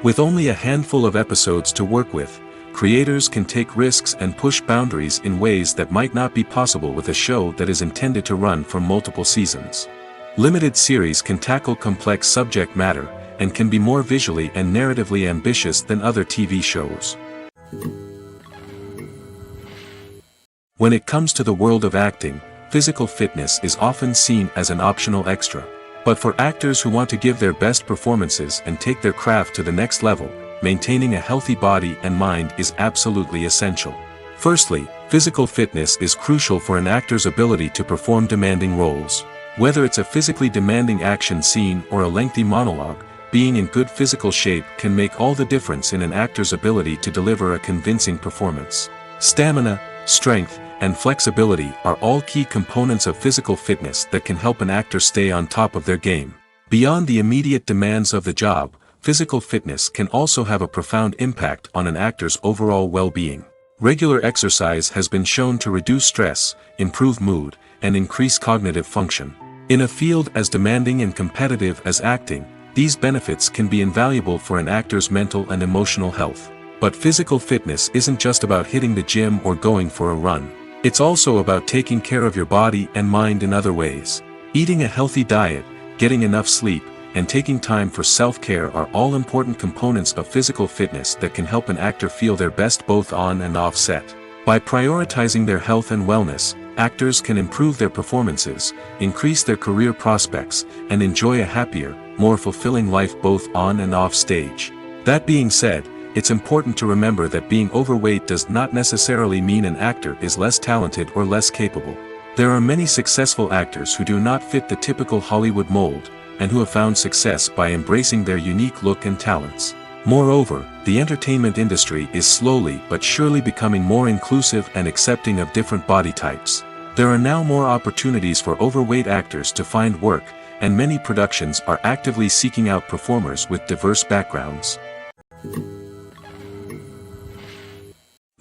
With only a handful of episodes to work with, creators can take risks and push boundaries in ways that might not be possible with a show that is intended to run for multiple seasons. Limited series can tackle complex subject matter, and can be more visually and narratively ambitious than other TV shows. When it comes to the world of acting, physical fitness is often seen as an optional extra. But for actors who want to give their best performances and take their craft to the next level, maintaining a healthy body and mind is absolutely essential. Firstly, physical fitness is crucial for an actor's ability to perform demanding roles. Whether it's a physically demanding action scene or a lengthy monologue, being in good physical shape can make all the difference in an actor's ability to deliver a convincing performance. Stamina, strength, and flexibility are all key components of physical fitness that can help an actor stay on top of their game. Beyond the immediate demands of the job, physical fitness can also have a profound impact on an actor's overall well-being. Regular exercise has been shown to reduce stress, improve mood, and increase cognitive function. In a field as demanding and competitive as acting, these benefits can be invaluable for an actor's mental and emotional health. But physical fitness isn't just about hitting the gym or going for a run. It's also about taking care of your body and mind in other ways. Eating a healthy diet, getting enough sleep, and taking time for self-care are all important components of physical fitness that can help an actor feel their best both on and off set. By prioritizing their health and wellness, actors can improve their performances, increase their career prospects, and enjoy a happier, more fulfilling life both on and off stage. That being said, it's important to remember that being overweight does not necessarily mean an actor is less talented or less capable. There are many successful actors who do not fit the typical Hollywood mold, and who have found success by embracing their unique look and talents. Moreover, the entertainment industry is slowly but surely becoming more inclusive and accepting of different body types. There are now more opportunities for overweight actors to find work, and many productions are actively seeking out performers with diverse backgrounds.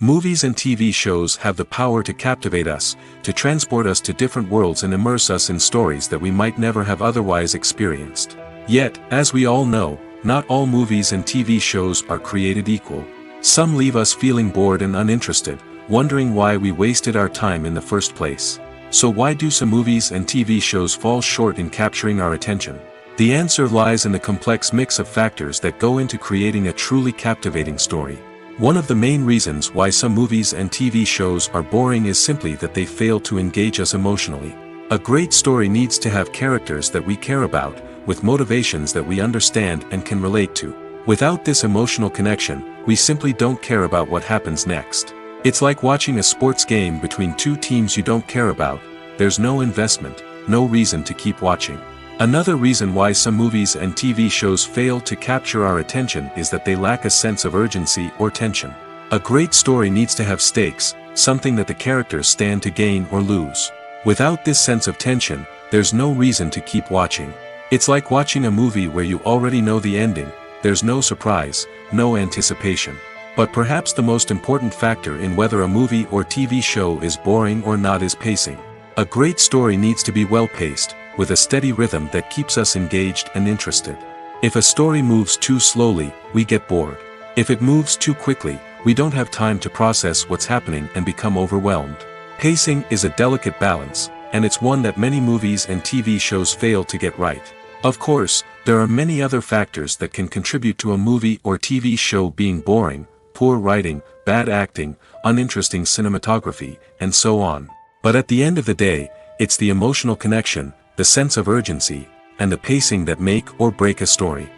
Movies and TV shows have the power to captivate us, to transport us to different worlds and immerse us in stories that we might never have otherwise experienced. Yet, as we all know, not all movies and TV shows are created equal. Some leave us feeling bored and uninterested, wondering why we wasted our time in the first place. So why do some movies and TV shows fall short in capturing our attention? The answer lies in the complex mix of factors that go into creating a truly captivating story. One of the main reasons why some movies and TV shows are boring is simply that they fail to engage us emotionally. A great story needs to have characters that we care about, with motivations that we understand and can relate to. Without this emotional connection, we simply don't care about what happens next. It's like watching a sports game between two teams you don't care about. There's no investment, no reason to keep watching. Another reason why some movies and TV shows fail to capture our attention is that they lack a sense of urgency or tension. A great story needs to have stakes, something that the characters stand to gain or lose. Without this sense of tension, there's no reason to keep watching. It's like watching a movie where you already know the ending. There's no surprise, no anticipation. But perhaps the most important factor in whether a movie or TV show is boring or not is pacing. A great story needs to be well-paced, with a steady rhythm that keeps us engaged and interested. If a story moves too slowly, we get bored. If it moves too quickly, we don't have time to process what's happening and become overwhelmed. Pacing is a delicate balance, and it's one that many movies and TV shows fail to get right. Of course, there are many other factors that can contribute to a movie or TV show being boring: poor writing, bad acting, uninteresting cinematography, and so on. But at the end of the day, it's the emotional connection, the sense of urgency, and the pacing that make or break a story.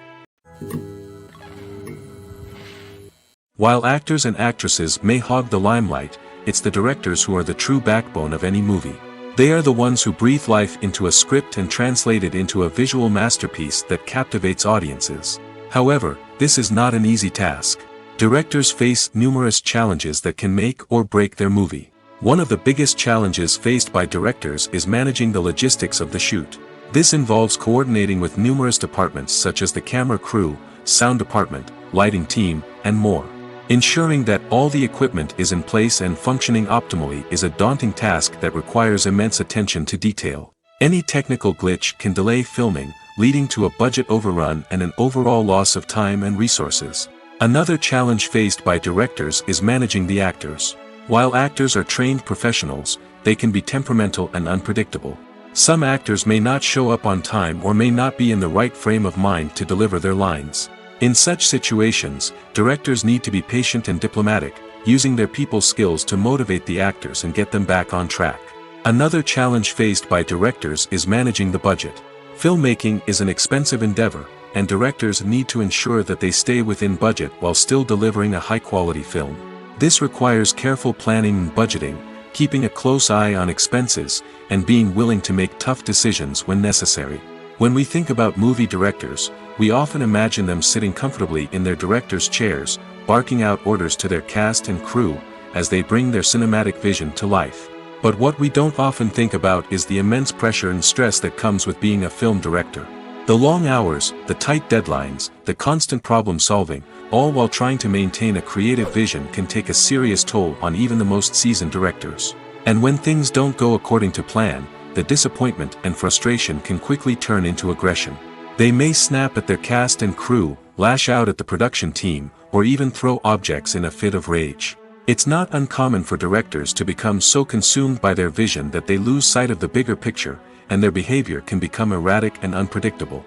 While actors and actresses may hog the limelight, it's the directors who are the true backbone of any movie. They are the ones who breathe life into a script and translate it into a visual masterpiece that captivates audiences. However, this is not an easy task. Directors face numerous challenges that can make or break their movie. One of the biggest challenges faced by directors is managing the logistics of the shoot. This involves coordinating with numerous departments such as the camera crew, sound department, lighting team, and more. Ensuring that all the equipment is in place and functioning optimally is a daunting task that requires immense attention to detail. Any technical glitch can delay filming, leading to a budget overrun and an overall loss of time and resources. Another challenge faced by directors is managing the actors. While actors are trained professionals, they can be temperamental and unpredictable. Some actors may not show up on time or may not be in the right frame of mind to deliver their lines. In such situations, directors need to be patient and diplomatic, using their people skills to motivate the actors and get them back on track. Another challenge faced by directors is managing the budget. Filmmaking is an expensive endeavor, and directors need to ensure that they stay within budget while still delivering a high-quality film. This requires careful planning and budgeting, keeping a close eye on expenses, and being willing to make tough decisions when necessary. When we think about movie directors, we often imagine them sitting comfortably in their director's chairs, barking out orders to their cast and crew, as they bring their cinematic vision to life. But what we don't often think about is the immense pressure and stress that comes with being a film director. The long hours, the tight deadlines, the constant problem solving, all while trying to maintain a creative vision can take a serious toll on even the most seasoned directors. And when things don't go according to plan, the disappointment and frustration can quickly turn into aggression. They may snap at their cast and crew, lash out at the production team, or even throw objects in a fit of rage. It's not uncommon for directors to become so consumed by their vision that they lose sight of the bigger picture, and their behavior can become erratic and unpredictable.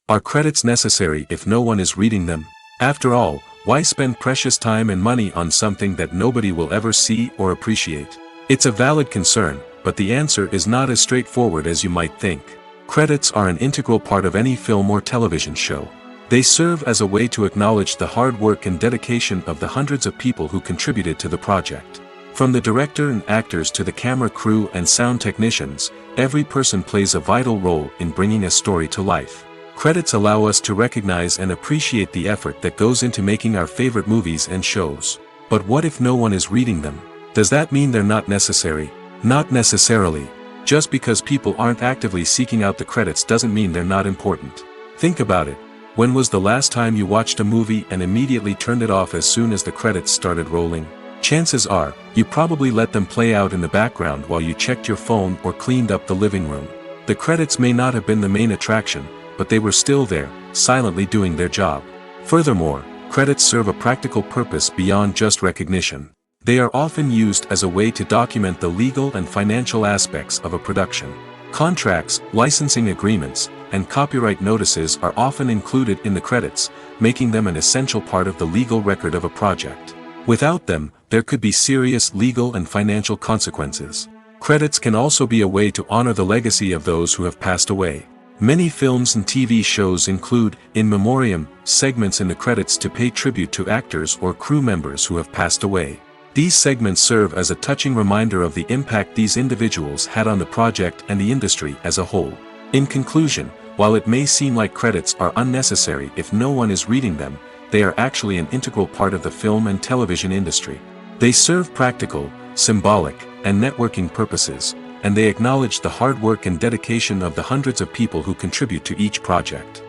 Are credits necessary if no one is reading them? After all, why spend precious time and money on something that nobody will ever see or appreciate? It's a valid concern, but the answer is not as straightforward as you might think. Credits are an integral part of any film or television show. They serve as a way to acknowledge the hard work and dedication of the hundreds of people who contributed to the project. From the director and actors to the camera crew and sound technicians, every person plays a vital role in bringing a story to life. Credits allow us to recognize and appreciate the effort that goes into making our favorite movies and shows. But what if no one is reading them? Does that mean they're not necessary? Not necessarily. Just because people aren't actively seeking out the credits doesn't mean they're not important. Think about it. When was the last time you watched a movie and immediately turned it off as soon as the credits started rolling? Chances are, you probably let them play out in the background while you checked your phone or cleaned up the living room. The credits may not have been the main attraction, but they were still there, silently doing their job. Furthermore, credits serve a practical purpose beyond just recognition. They are often used as a way to document the legal and financial aspects of a production. Contracts, licensing agreements, and copyright notices are often included in the credits, making them an essential part of the legal record of a project. Without them, there could be serious legal and financial consequences. Credits can also be a way to honor the legacy of those who have passed away. Many films and TV shows include, in memoriam, segments in the credits to pay tribute to actors or crew members who have passed away. These segments serve as a touching reminder of the impact these individuals had on the project and the industry as a whole. In conclusion, while it may seem like credits are unnecessary if no one is reading them, they are actually an integral part of the film and television industry. They serve practical, symbolic, and networking purposes, and they acknowledge the hard work and dedication of the hundreds of people who contribute to each project.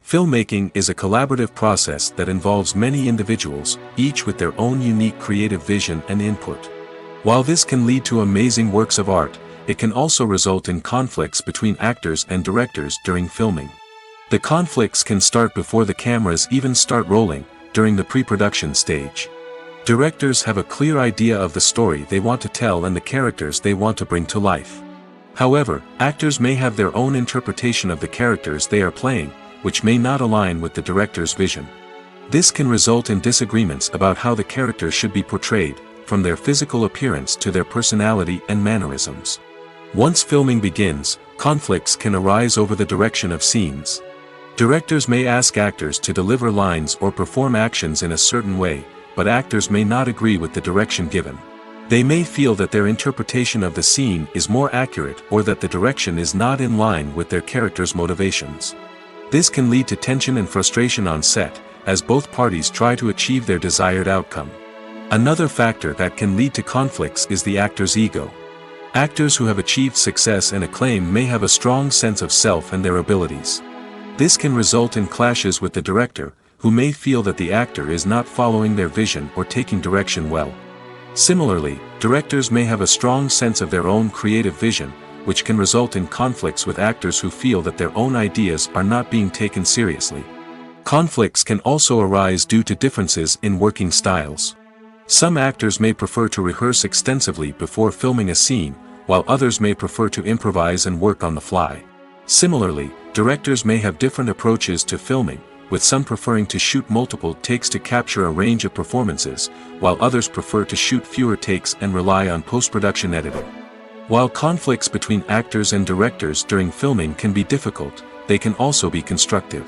Filmmaking is a collaborative process that involves many individuals, each with their own unique creative vision and input. While this can lead to amazing works of art, it can also result in conflicts between actors and directors during filming. The conflicts can start before the cameras even start rolling, during the pre-production stage. Directors have a clear idea of the story they want to tell and the characters they want to bring to life. However, actors may have their own interpretation of the characters they are playing, which may not align with the director's vision. This can result in disagreements about how the characters should be portrayed, from their physical appearance to their personality and mannerisms. Once filming begins, conflicts can arise over the direction of scenes. Directors may ask actors to deliver lines or perform actions in a certain way, but actors may not agree with the direction given. They may feel that their interpretation of the scene is more accurate or that the direction is not in line with their character's motivations. This can lead to tension and frustration on set, as both parties try to achieve their desired outcome. Another factor that can lead to conflicts is the actor's ego. Actors who have achieved success and acclaim may have a strong sense of self and their abilities. This can result in clashes with the director, who may feel that the actor is not following their vision or taking direction well. Similarly, directors may have a strong sense of their own creative vision, which can result in conflicts with actors who feel that their own ideas are not being taken seriously. Conflicts can also arise due to differences in working styles. Some actors may prefer to rehearse extensively before filming a scene, while others may prefer to improvise and work on the fly. Similarly, directors may have different approaches to filming, with some preferring to shoot multiple takes to capture a range of performances, while others prefer to shoot fewer takes and rely on post-production editing. While conflicts between actors and directors during filming can be difficult, they can also be constructive.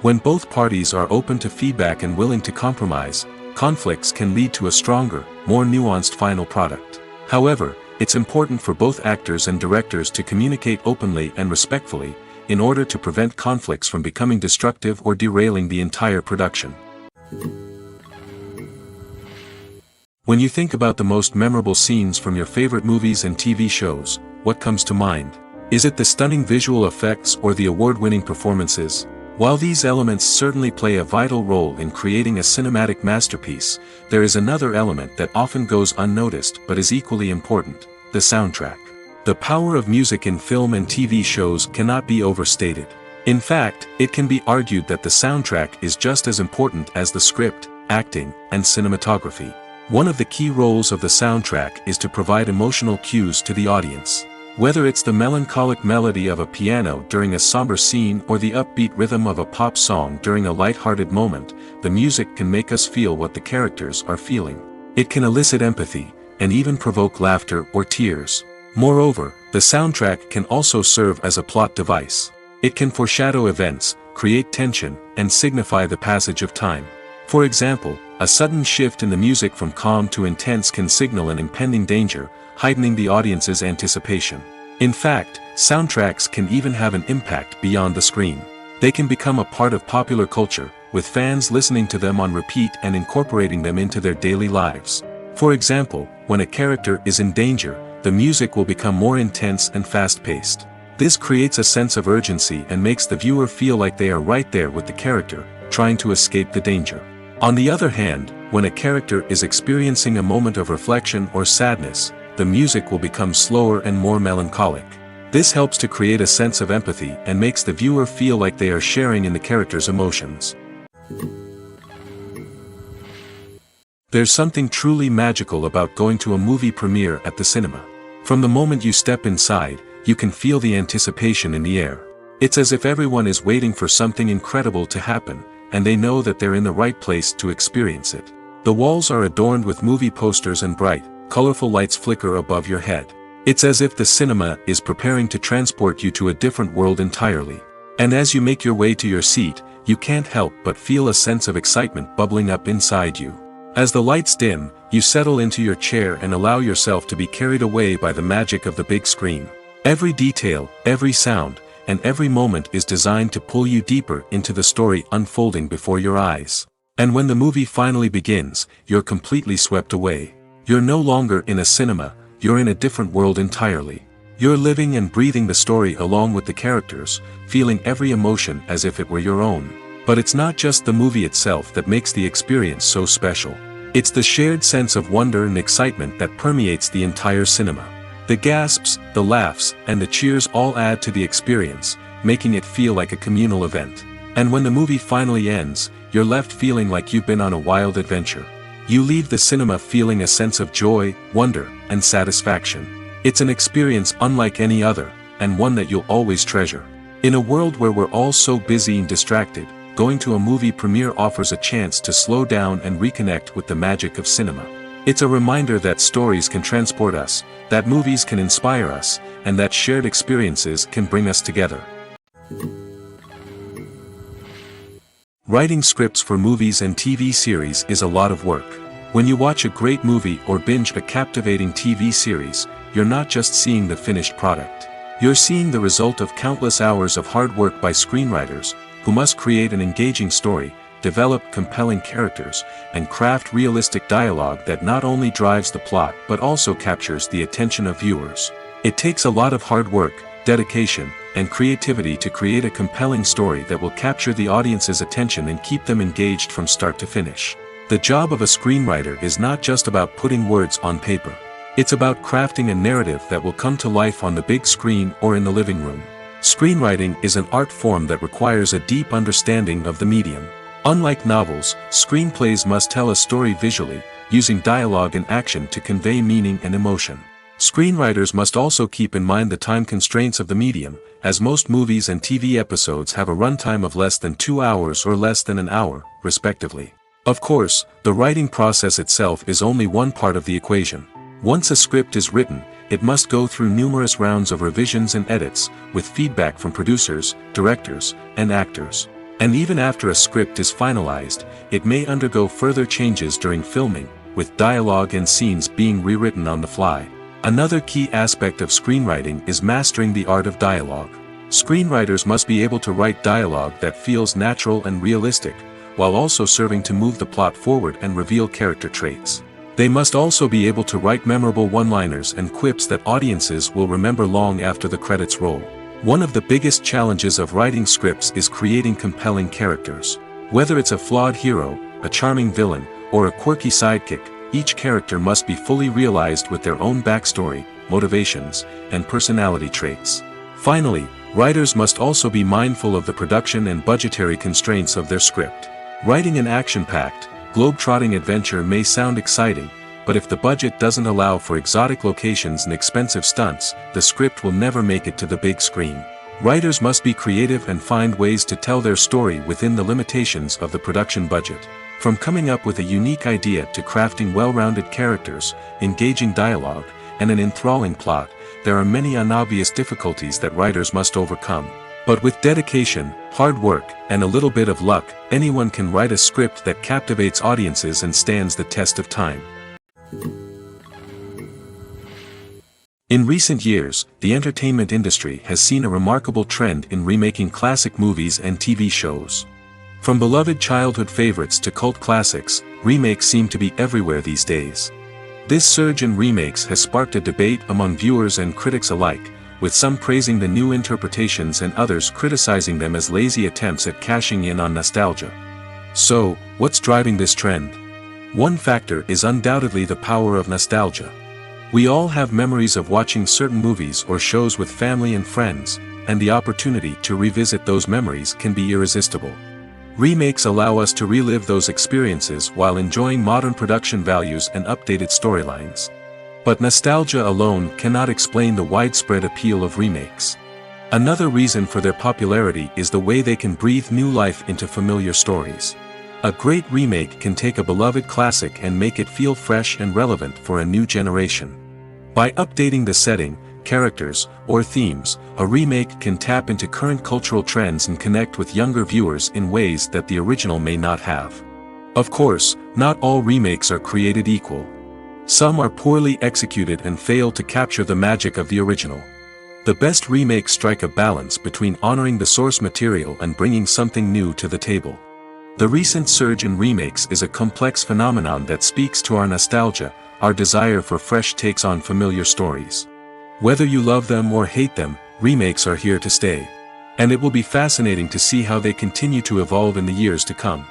When both parties are open to feedback and willing to compromise, conflicts can lead to a stronger, more nuanced final product. However, it's important for both actors and directors to communicate openly and respectfully, in order to prevent conflicts from becoming destructive or derailing the entire production. When you think about the most memorable scenes from your favorite movies and TV shows, what comes to mind? Is it the stunning visual effects or the award-winning performances? While these elements certainly play a vital role in creating a cinematic masterpiece, there is another element that often goes unnoticed but is equally important: the soundtrack. The power of music in film and TV shows cannot be overstated. In fact, it can be argued that the soundtrack is just as important as the script, acting, and cinematography. One of the key roles of the soundtrack is to provide emotional cues to the audience. Whether it's the melancholic melody of a piano during a somber scene or the upbeat rhythm of a pop song during a light-hearted moment, the music can make us feel what the characters are feeling. It can elicit empathy, and even provoke laughter or tears. Moreover, the soundtrack can also serve as a plot device. It can foreshadow events, create tension, and signify the passage of time. For example, a sudden shift in the music from calm to intense can signal an impending danger, heightening the audience's anticipation. In fact, soundtracks can even have an impact beyond the screen. They can become a part of popular culture, with fans listening to them on repeat and incorporating them into their daily lives. For example, when a character is in danger, the music will become more intense and fast-paced. This creates a sense of urgency and makes the viewer feel like they are right there with the character, trying to escape the danger. On the other hand, when a character is experiencing a moment of reflection or sadness, the music will become slower and more melancholic. This helps to create a sense of empathy and makes the viewer feel like they are sharing in the character's emotions. There's something truly magical about going to a movie premiere at the cinema. From the moment you step inside, you can feel the anticipation in the air. It's as if everyone is waiting for something incredible to happen, and they know that they're in the right place to experience it. The walls are adorned with movie posters and bright, colorful lights flicker above your head. It's as if the cinema is preparing to transport you to a different world entirely. And as you make your way to your seat, you can't help but feel a sense of excitement bubbling up inside you. As the lights dim, you settle into your chair and allow yourself to be carried away by the magic of the big screen. Every detail, every sound, and every moment is designed to pull you deeper into the story unfolding before your eyes. And when the movie finally begins, you're completely swept away. You're no longer in a cinema, you're in a different world entirely. You're living and breathing the story along with the characters, feeling every emotion as if it were your own. But it's not just the movie itself that makes the experience so special. It's the shared sense of wonder and excitement that permeates the entire cinema. The gasps, the laughs, and the cheers all add to the experience, making it feel like a communal event. And when the movie finally ends, you're left feeling like you've been on a wild adventure. You leave the cinema feeling a sense of joy, wonder, and satisfaction. It's an experience unlike any other, and one that you'll always treasure. In a world where we're all so busy and distracted, going to a movie premiere offers a chance to slow down and reconnect with the magic of cinema. It's a reminder that stories can transport us, that movies can inspire us, and that shared experiences can bring us together. Writing scripts for movies and TV series is a lot of work. When you watch a great movie or binge a captivating TV series, you're not just seeing the finished product. You're seeing the result of countless hours of hard work by screenwriters, who must create an engaging story, develop compelling characters, and craft realistic dialogue that not only drives the plot but also captures the attention of viewers. It takes a lot of hard work, dedication, and creativity to create a compelling story that will capture the audience's attention and keep them engaged from start to finish. The job of a screenwriter is not just about putting words on paper. It's about crafting a narrative that will come to life on the big screen or in the living room. Screenwriting is an art form that requires a deep understanding of the medium. Unlike novels, screenplays must tell a story visually, using dialogue and action to convey meaning and emotion. Screenwriters must also keep in mind the time constraints of the medium, as most movies and TV episodes have a runtime of less than 2 hours or less than an hour, respectively. Of course, the writing process itself is only one part of the equation. Once a script is written, it must go through numerous rounds of revisions and edits, with feedback from producers, directors, and actors. And even after a script is finalized, it may undergo further changes during filming, with dialogue and scenes being rewritten on the fly. Another key aspect of screenwriting is mastering the art of dialogue. Screenwriters must be able to write dialogue that feels natural and realistic, while also serving to move the plot forward and reveal character traits. They must also be able to write memorable one-liners and quips that audiences will remember long after the credits roll. One of the biggest challenges of writing scripts is creating compelling characters. Whether it's a flawed hero, a charming villain, or a quirky sidekick, each character must be fully realized with their own backstory, motivations, and personality traits. Finally, writers must also be mindful of the production and budgetary constraints of their script. Writing an action-packed, globe-trotting adventure may sound exciting, but if the budget doesn't allow for exotic locations and expensive stunts, the script will never make it to the big screen. Writers must be creative and find ways to tell their story within the limitations of the production budget. From coming up with a unique idea to crafting well-rounded characters, engaging dialogue, and an enthralling plot, there are many unobvious difficulties that writers must overcome. But with dedication, hard work, and a little bit of luck, anyone can write a script that captivates audiences and stands the test of time. In recent years, the entertainment industry has seen a remarkable trend in remaking classic movies and TV shows. From beloved childhood favorites to cult classics, remakes seem to be everywhere these days. This surge in remakes has sparked a debate among viewers and critics alike, with some praising the new interpretations and others criticizing them as lazy attempts at cashing in on nostalgia. So, what's driving this trend? One factor is undoubtedly the power of nostalgia. We all have memories of watching certain movies or shows with family and friends, and the opportunity to revisit those memories can be irresistible. Remakes allow us to relive those experiences while enjoying modern production values and updated storylines. But nostalgia alone cannot explain the widespread appeal of remakes. Another reason for their popularity is the way they can breathe new life into familiar stories. A great remake can take a beloved classic and make it feel fresh and relevant for a new generation. By updating the setting, characters, or themes, a remake can tap into current cultural trends and connect with younger viewers in ways that the original may not have. Of course, not all remakes are created equal. Some are poorly executed and fail to capture the magic of the original. The best remakes strike a balance between honoring the source material and bringing something new to the table. The recent surge in remakes is a complex phenomenon that speaks to our nostalgia, our desire for fresh takes on familiar stories. Whether you love them or hate them, remakes are here to stay. And it will be fascinating to see how they continue to evolve in the years to come.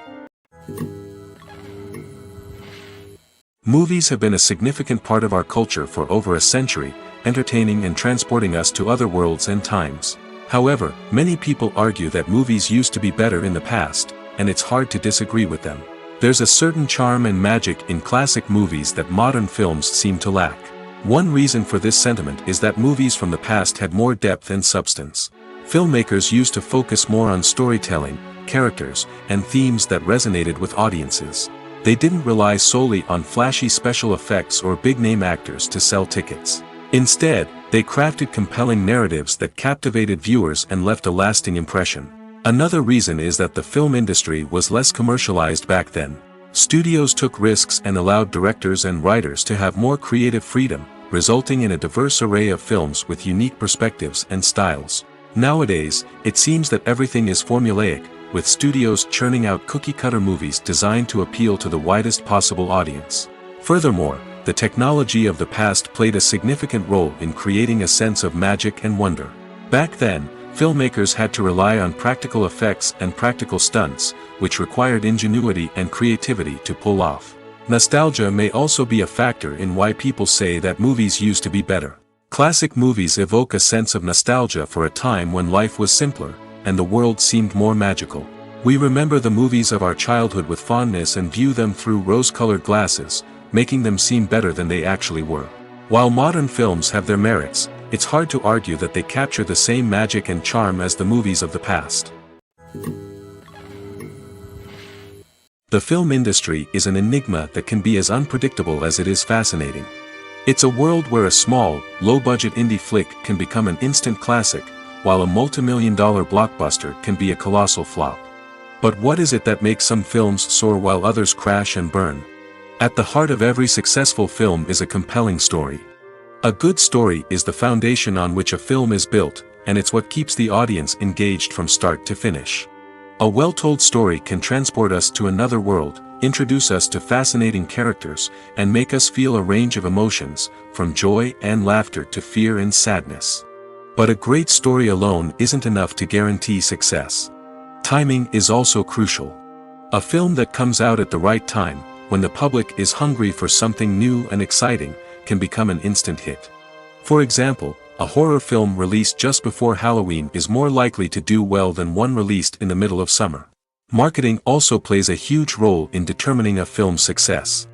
Movies have been a significant part of our culture for over a century, entertaining and transporting us to other worlds and times. However, many people argue that movies used to be better in the past, and it's hard to disagree with them. There's a certain charm and magic in classic movies that modern films seem to lack. One reason for this sentiment is that movies from the past had more depth and substance. Filmmakers used to focus more on storytelling, characters, and themes that resonated with audiences. They didn't rely solely on flashy special effects or big-name actors to sell tickets. Instead, they crafted compelling narratives that captivated viewers and left a lasting impression. Another reason is that the film industry was less commercialized back then. Studios took risks and allowed directors and writers to have more creative freedom, resulting in a diverse array of films with unique perspectives and styles. Nowadays, it seems that everything is formulaic, with studios churning out cookie-cutter movies designed to appeal to the widest possible audience. Furthermore, the technology of the past played a significant role in creating a sense of magic and wonder. Back then, filmmakers had to rely on practical effects and practical stunts, which required ingenuity and creativity to pull off. Nostalgia may also be a factor in why people say that movies used to be better. Classic movies evoke a sense of nostalgia for a time when life was simpler, and the world seemed more magical. We remember the movies of our childhood with fondness and view them through rose-colored glasses, making them seem better than they actually were. While modern films have their merits, it's hard to argue that they capture the same magic and charm as the movies of the past. The film industry is an enigma that can be as unpredictable as it is fascinating. It's a world where a small, low-budget indie flick can become an instant classic, while a multi-million-dollar blockbuster can be a colossal flop. But what is it that makes some films soar while others crash and burn? At the heart of every successful film is a compelling story. A good story is the foundation on which a film is built, and it's what keeps the audience engaged from start to finish. A well-told story can transport us to another world, introduce us to fascinating characters, and make us feel a range of emotions, from joy and laughter to fear and sadness. But a great story alone isn't enough to guarantee success. Timing is also crucial. A film that comes out at the right time, when the public is hungry for something new and exciting, can become an instant hit. For example, a horror film released just before Halloween is more likely to do well than one released in the middle of summer. Marketing also plays a huge role in determining a film's success.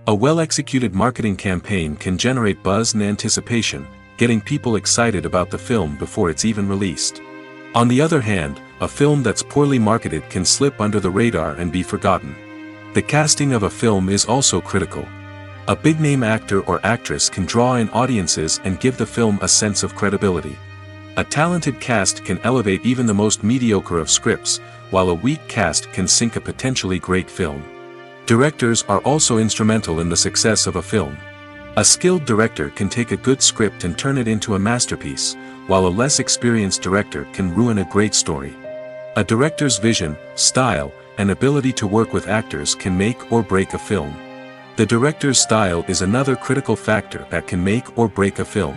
A well-executed marketing campaign can generate buzz and anticipation, getting people excited about the film before it's even released. On the other hand, a film that's poorly marketed can slip under the radar and be forgotten. The casting of a film is also critical. A big-name actor or actress can draw in audiences and give the film a sense of credibility. A talented cast can elevate even the most mediocre of scripts, while a weak cast can sink a potentially great film. Directors are also instrumental in the success of a film. A skilled director can take a good script and turn it into a masterpiece, while a less experienced director can ruin a great story. A director's vision, style, and ability to work with actors can make or break a film. The director's style is another critical factor that can make or break a film.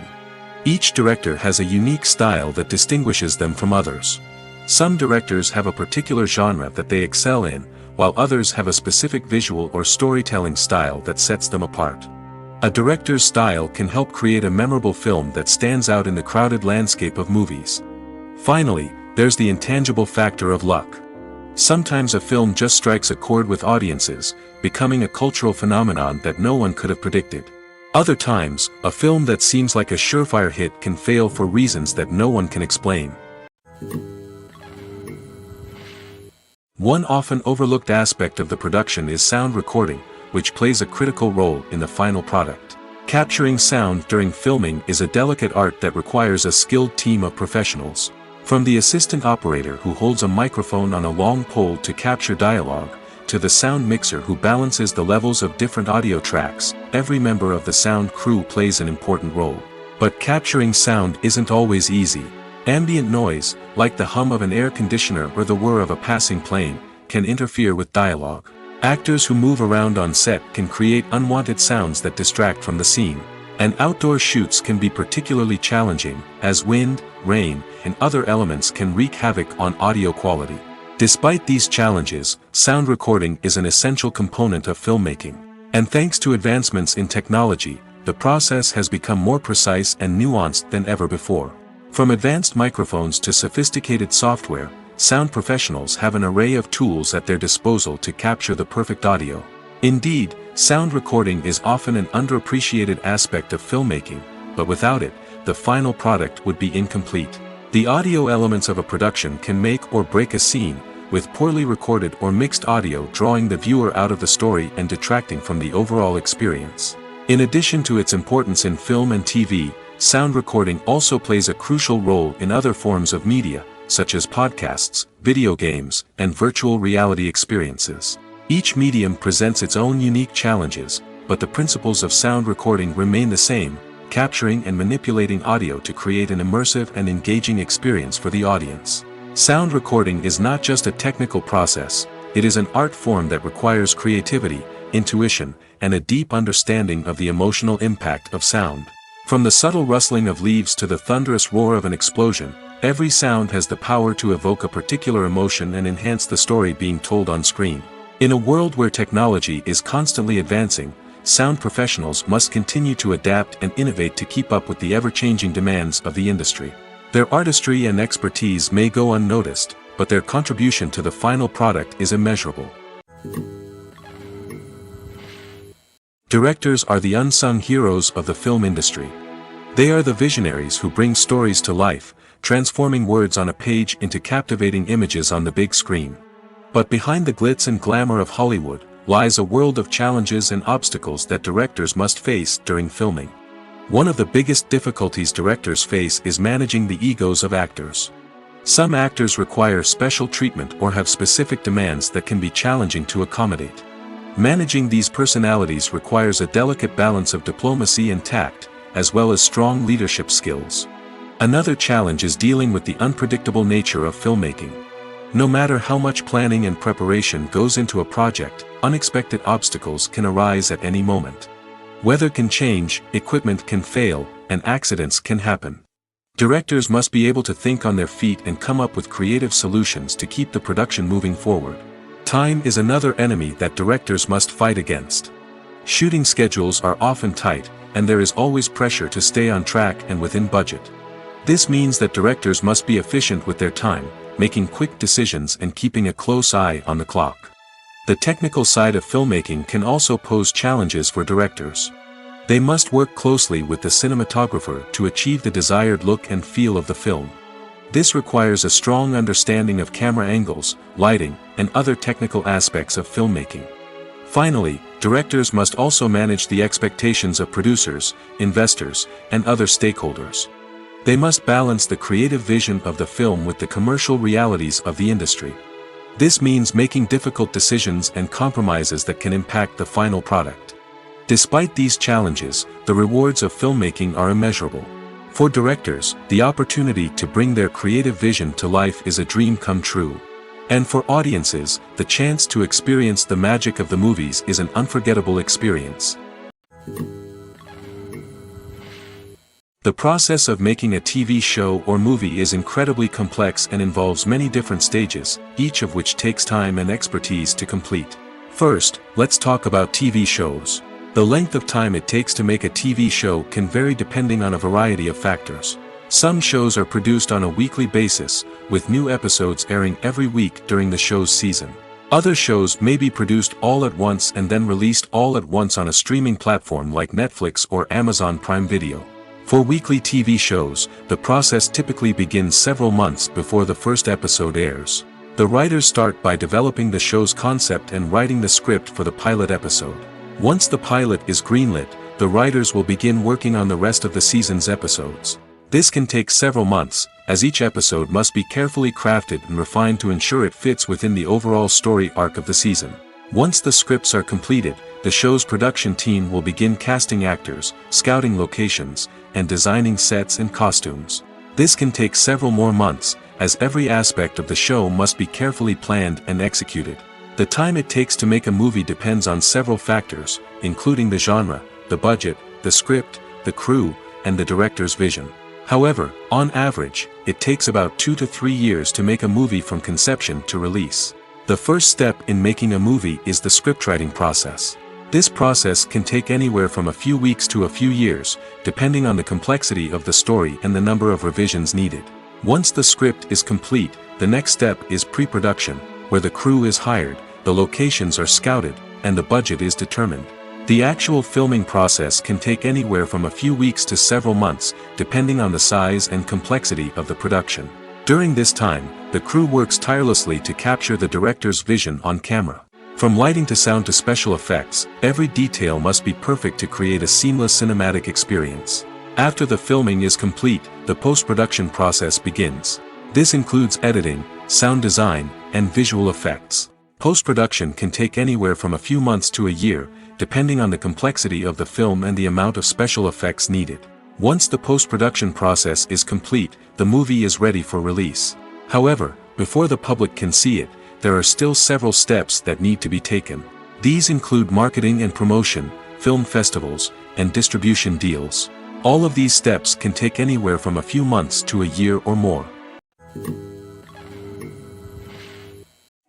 Each director has a unique style that distinguishes them from others. Some directors have a particular genre that they excel in, while others have a specific visual or storytelling style that sets them apart. A director's style can help create a memorable film that stands out in the crowded landscape of movies. Finally, there's the intangible factor of luck. Sometimes a film just strikes a chord with audiences, becoming a cultural phenomenon that no one could have predicted. Other times, a film that seems like a surefire hit can fail for reasons that no one can explain. One often overlooked aspect of the production is sound recording, which plays a critical role in the final product. Capturing sound during filming is a delicate art that requires a skilled team of professionals. From the assistant operator who holds a microphone on a long pole to capture dialogue, to the sound mixer who balances the levels of different audio tracks, every member of the sound crew plays an important role. But capturing sound isn't always easy. Ambient noise, like the hum of an air conditioner or the whir of a passing plane, can interfere with dialogue. Actors who move around on set can create unwanted sounds that distract from the scene. And outdoor shoots can be particularly challenging, as wind, rain, and other elements can wreak havoc on audio quality. Despite these challenges, sound recording is an essential component of filmmaking. And thanks to advancements in technology, the process has become more precise and nuanced than ever before. From advanced microphones to sophisticated software, sound professionals have an array of tools at their disposal to capture the perfect audio. Indeed, sound recording is often an underappreciated aspect of filmmaking, but without it, the final product would be incomplete. The audio elements of a production can make or break a scene, with poorly recorded or mixed audio drawing the viewer out of the story and detracting from the overall experience. In addition to its importance in film and TV, sound recording also plays a crucial role in other forms of media, such as podcasts, video games, and virtual reality experiences. Each medium presents its own unique challenges, but the principles of sound recording remain the same, capturing and manipulating audio to create an immersive and engaging experience for the audience. Sound recording is not just a technical process, it is an art form that requires creativity, intuition, and a deep understanding of the emotional impact of sound. From the subtle rustling of leaves to the thunderous roar of an explosion, every sound has the power to evoke a particular emotion and enhance the story being told on screen. In a world where technology is constantly advancing, sound professionals must continue to adapt and innovate to keep up with the ever-changing demands of the industry. Their artistry and expertise may go unnoticed, but their contribution to the final product is immeasurable. Directors are the unsung heroes of the film industry. They are the visionaries who bring stories to life, transforming words on a page into captivating images on the big screen. But behind the glitz and glamour of Hollywood lies a world of challenges and obstacles that directors must face during filming. One of the biggest difficulties directors face is managing the egos of actors. Some actors require special treatment or have specific demands that can be challenging to accommodate. Managing these personalities requires a delicate balance of diplomacy and tact, as well as strong leadership skills. Another challenge is dealing with the unpredictable nature of filmmaking. No matter how much planning and preparation goes into a project, unexpected obstacles can arise at any moment. Weather can change, equipment can fail, and accidents can happen. Directors must be able to think on their feet and come up with creative solutions to keep the production moving forward. Time is another enemy that directors must fight against. Shooting schedules are often tight, and there is always pressure to stay on track and within budget. This means that directors must be efficient with their time, making quick decisions and keeping a close eye on the clock. The technical side of filmmaking can also pose challenges for directors. They must work closely with the cinematographer to achieve the desired look and feel of the film. This requires a strong understanding of camera angles, lighting, and other technical aspects of filmmaking. Finally, directors must also manage the expectations of producers, investors, and other stakeholders. They must balance the creative vision of the film with the commercial realities of the industry. This means making difficult decisions and compromises that can impact the final product. Despite these challenges, the rewards of filmmaking are immeasurable. For directors, the opportunity to bring their creative vision to life is a dream come true. And for audiences, the chance to experience the magic of the movies is an unforgettable experience. The process of making a TV show or movie is incredibly complex and involves many different stages, each of which takes time and expertise to complete. First, let's talk about TV shows. The length of time it takes to make a TV show can vary depending on a variety of factors. Some shows are produced on a weekly basis, with new episodes airing every week during the show's season. Other shows may be produced all at once and then released all at once on a streaming platform like Netflix or Amazon Prime Video. For weekly TV shows, the process typically begins several months before the first episode airs. The writers start by developing the show's concept and writing the script for the pilot episode. Once the pilot is greenlit, the writers will begin working on the rest of the season's episodes. This can take several months, as each episode must be carefully crafted and refined to ensure it fits within the overall story arc of the season. Once the scripts are completed, the show's production team will begin casting actors, scouting locations, and designing sets and costumes. This can take several more months, as every aspect of the show must be carefully planned and executed. The time it takes to make a movie depends on several factors, including the genre, the budget, the script, the crew, and the director's vision. However, on average, it takes about 2 to 3 years to make a movie from conception to release. The first step in making a movie is the scriptwriting process. This process can take anywhere from a few weeks to a few years, depending on the complexity of the story and the number of revisions needed. Once the script is complete, the next step is pre-production, where the crew is hired, the locations are scouted, and the budget is determined. The actual filming process can take anywhere from a few weeks to several months, depending on the size and complexity of the production. During this time, the crew works tirelessly to capture the director's vision on camera. From lighting to sound to special effects, every detail must be perfect to create a seamless cinematic experience. After the filming is complete, the post-production process begins. This includes editing, sound design, and visual effects. Post-production can take anywhere from a few months to a year, depending on the complexity of the film and the amount of special effects needed. Once the post-production process is complete, the movie is ready for release. However, before the public can see it, there are still several steps that need to be taken. These include marketing and promotion, film festivals, and distribution deals. All of these steps can take anywhere from a few months to a year or more.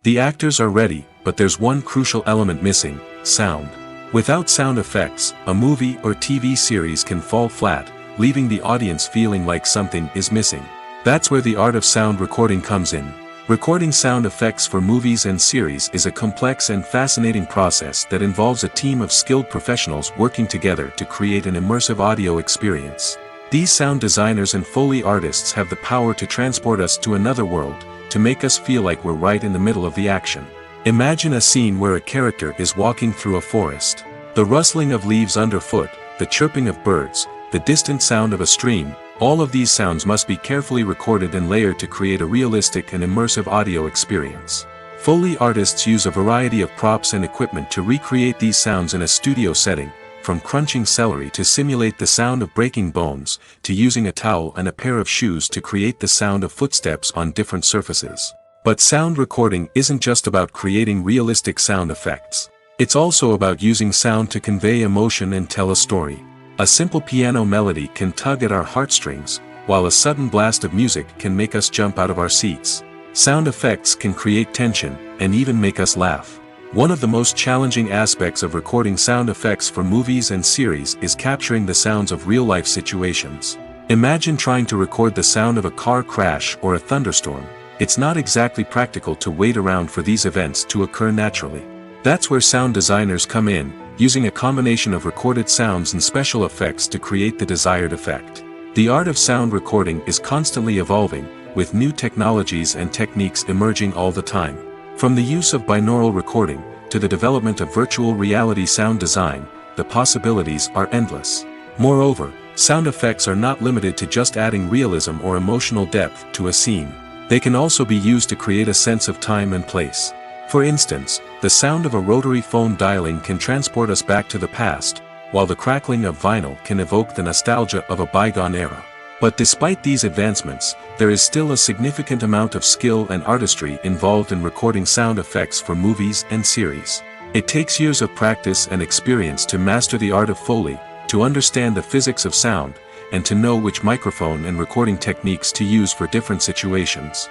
The actors are ready, but there's one crucial element missing: sound. Without sound effects, a movie or TV series can fall flat, leaving the audience feeling like something is missing. That's where the art of sound recording comes in. Recording sound effects for movies and series is a complex and fascinating process that involves a team of skilled professionals working together to create an immersive audio experience. These sound designers and Foley artists have the power to transport us to another world, to make us feel like we're right in the middle of the action. Imagine a scene where a character is walking through a forest. The rustling of leaves underfoot, the chirping of birds, the distant sound of a stream, all of these sounds must be carefully recorded and layered to create a realistic and immersive audio experience. Foley artists use a variety of props and equipment to recreate these sounds in a studio setting, from crunching celery to simulate the sound of breaking bones, to using a towel and a pair of shoes to create the sound of footsteps on different surfaces. But sound recording isn't just about creating realistic sound effects. It's also about using sound to convey emotion and tell a story. A simple piano melody can tug at our heartstrings, while a sudden blast of music can make us jump out of our seats. Sound effects can create tension, and even make us laugh. One of the most challenging aspects of recording sound effects for movies and series is capturing the sounds of real-life situations. Imagine trying to record the sound of a car crash or a thunderstorm. It's not exactly practical to wait around for these events to occur naturally. That's where sound designers come in, using a combination of recorded sounds and special effects to create the desired effect. The art of sound recording is constantly evolving, with new technologies and techniques emerging all the time. From the use of binaural recording, to the development of virtual reality sound design, the possibilities are endless. Moreover, sound effects are not limited to just adding realism or emotional depth to a scene. They can also be used to create a sense of time and place. For instance, the sound of a rotary phone dialing can transport us back to the past, while the crackling of vinyl can evoke the nostalgia of a bygone era. But despite these advancements, there is still a significant amount of skill and artistry involved in recording sound effects for movies and series. It takes years of practice and experience to master the art of Foley, to understand the physics of sound, and to know which microphone and recording techniques to use for different situations.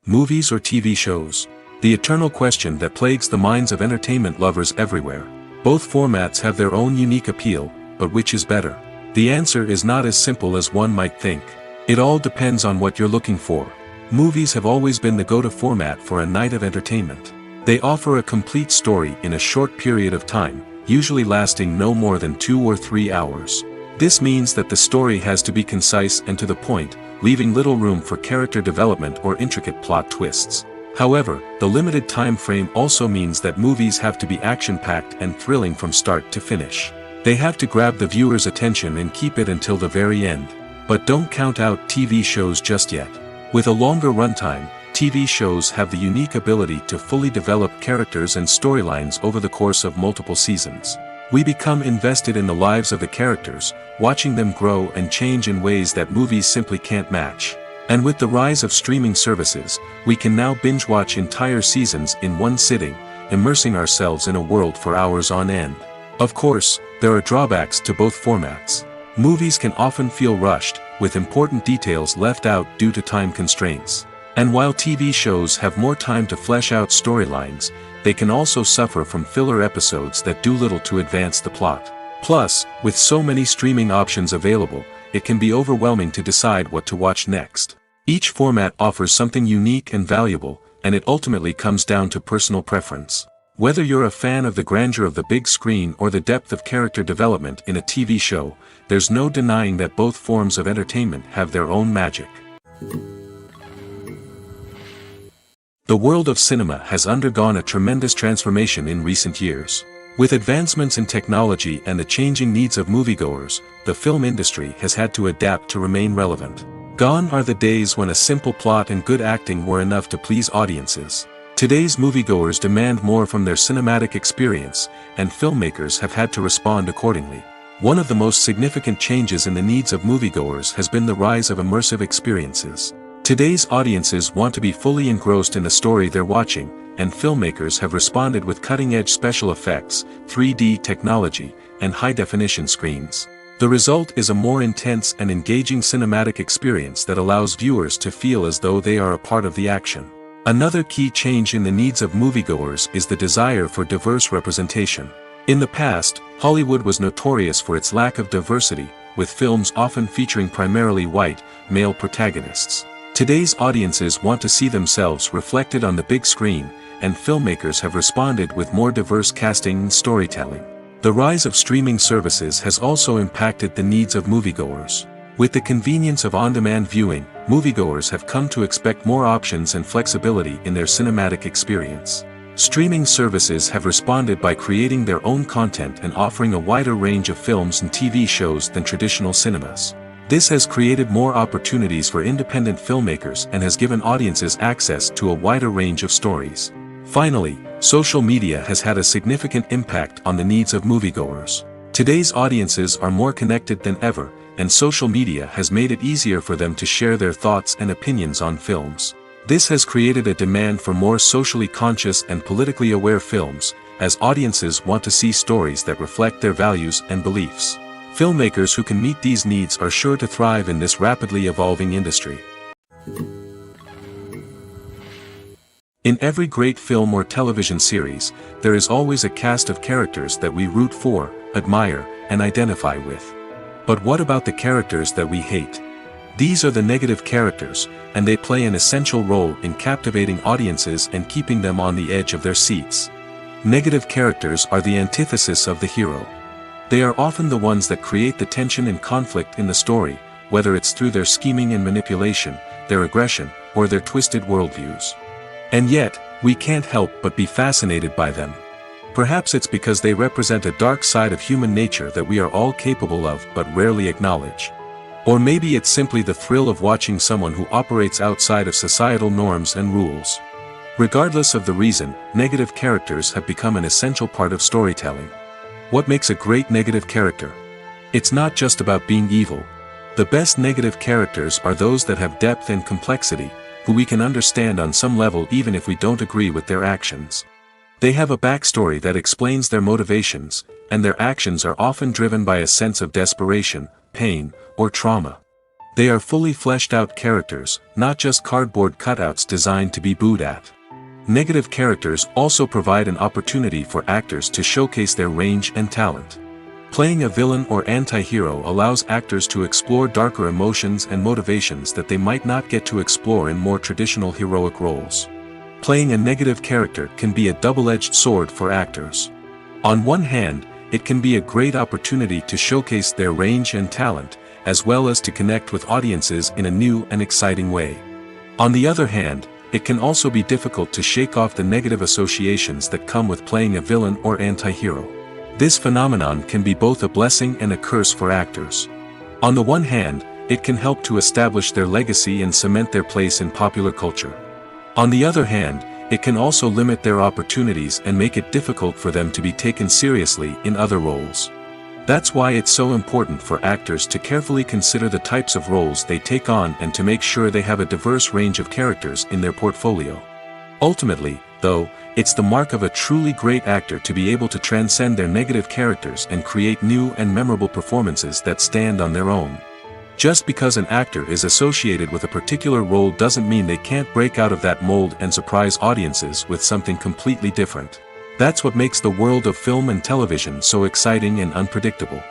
Movies or TV shows? The eternal question that plagues the minds of entertainment lovers everywhere. Both formats have their own unique appeal, but which is better? The answer is not as simple as one might think. It all depends on what you're looking for. Movies have always been the go-to format for a night of entertainment. They offer a complete story in a short period of time, usually lasting no more than 2 or 3 hours. This means that the story has to be concise and to the point, leaving little room for character development or intricate plot twists. However, the limited time frame also means that movies have to be action-packed and thrilling from start to finish. They have to grab the viewer's attention and keep it until the very end. But don't count out TV shows just yet. With a longer runtime, TV shows have the unique ability to fully develop characters and storylines over the course of multiple seasons. We become invested in the lives of the characters, watching them grow and change in ways that movies simply can't match. And with the rise of streaming services, we can now binge-watch entire seasons in one sitting, immersing ourselves in a world for hours on end. Of course, there are drawbacks to both formats. Movies can often feel rushed, with important details left out due to time constraints. And while TV shows have more time to flesh out storylines, they can also suffer from filler episodes that do little to advance the plot. Plus, with so many streaming options available, it can be overwhelming to decide what to watch next. Each format offers something unique and valuable, and it ultimately comes down to personal preference. Whether you're a fan of the grandeur of the big screen or the depth of character development in a TV show, there's no denying that both forms of entertainment have their own magic. The world of cinema has undergone a tremendous transformation in recent years. With advancements in technology and the changing needs of moviegoers, the film industry has had to adapt to remain relevant. Gone are the days when a simple plot and good acting were enough to please audiences. Today's moviegoers demand more from their cinematic experience, and filmmakers have had to respond accordingly. One of the most significant changes in the needs of moviegoers has been the rise of immersive experiences. Today's audiences want to be fully engrossed in the story they're watching, and filmmakers have responded with cutting-edge special effects, 3D technology, and high-definition screens. The result is a more intense and engaging cinematic experience that allows viewers to feel as though they are a part of the action. Another key change in the needs of moviegoers is the desire for diverse representation. In the past, Hollywood was notorious for its lack of diversity, with films often featuring primarily white, male protagonists. Today's audiences want to see themselves reflected on the big screen, and filmmakers have responded with more diverse casting and storytelling. The rise of streaming services has also impacted the needs of moviegoers. With the convenience of on-demand viewing, moviegoers have come to expect more options and flexibility in their cinematic experience. Streaming services have responded by creating their own content and offering a wider range of films and TV shows than traditional cinemas. This has created more opportunities for independent filmmakers and has given audiences access to a wider range of stories. Finally, social media has had a significant impact on the needs of moviegoers. Today's audiences are more connected than ever, and social media has made it easier for them to share their thoughts and opinions on films. This has created a demand for more socially conscious and politically aware films, as audiences want to see stories that reflect their values and beliefs. Filmmakers who can meet these needs are sure to thrive in this rapidly evolving industry. In every great film or television series, there is always a cast of characters that we root for, admire, and identify with. But what about the characters that we hate? These are the negative characters, and they play an essential role in captivating audiences and keeping them on the edge of their seats. Negative characters are the antithesis of the hero. They are often the ones that create the tension and conflict in the story, whether it's through their scheming and manipulation, their aggression, or their twisted worldviews. And yet, we can't help but be fascinated by them. Perhaps it's because they represent a dark side of human nature that we are all capable of but rarely acknowledge. Or maybe it's simply the thrill of watching someone who operates outside of societal norms and rules. Regardless of the reason, negative characters have become an essential part of storytelling. What makes a great negative character? It's not just about being evil. The best negative characters are those that have depth and complexity, who we can understand on some level even if we don't agree with their actions. They have a backstory that explains their motivations, and their actions are often driven by a sense of desperation, pain, or trauma. They are fully fleshed out characters, not just cardboard cutouts designed to be booed at. Negative characters also provide an opportunity for actors to showcase their range and talent. Playing a villain or anti-hero allows actors to explore darker emotions and motivations that they might not get to explore in more traditional heroic roles. Playing a negative character can be a double-edged sword for actors. On one hand, it can be a great opportunity to showcase their range and talent, as well as to connect with audiences in a new and exciting way. On the other hand, it can also be difficult to shake off the negative associations that come with playing a villain or anti-hero. This phenomenon can be both a blessing and a curse for actors. On the one hand, it can help to establish their legacy and cement their place in popular culture. On the other hand, it can also limit their opportunities and make it difficult for them to be taken seriously in other roles. That's why it's so important for actors to carefully consider the types of roles they take on and to make sure they have a diverse range of characters in their portfolio. Ultimately, though, it's the mark of a truly great actor to be able to transcend their negative characters and create new and memorable performances that stand on their own. Just because an actor is associated with a particular role doesn't mean they can't break out of that mold and surprise audiences with something completely different. That's what makes the world of film and television so exciting and unpredictable.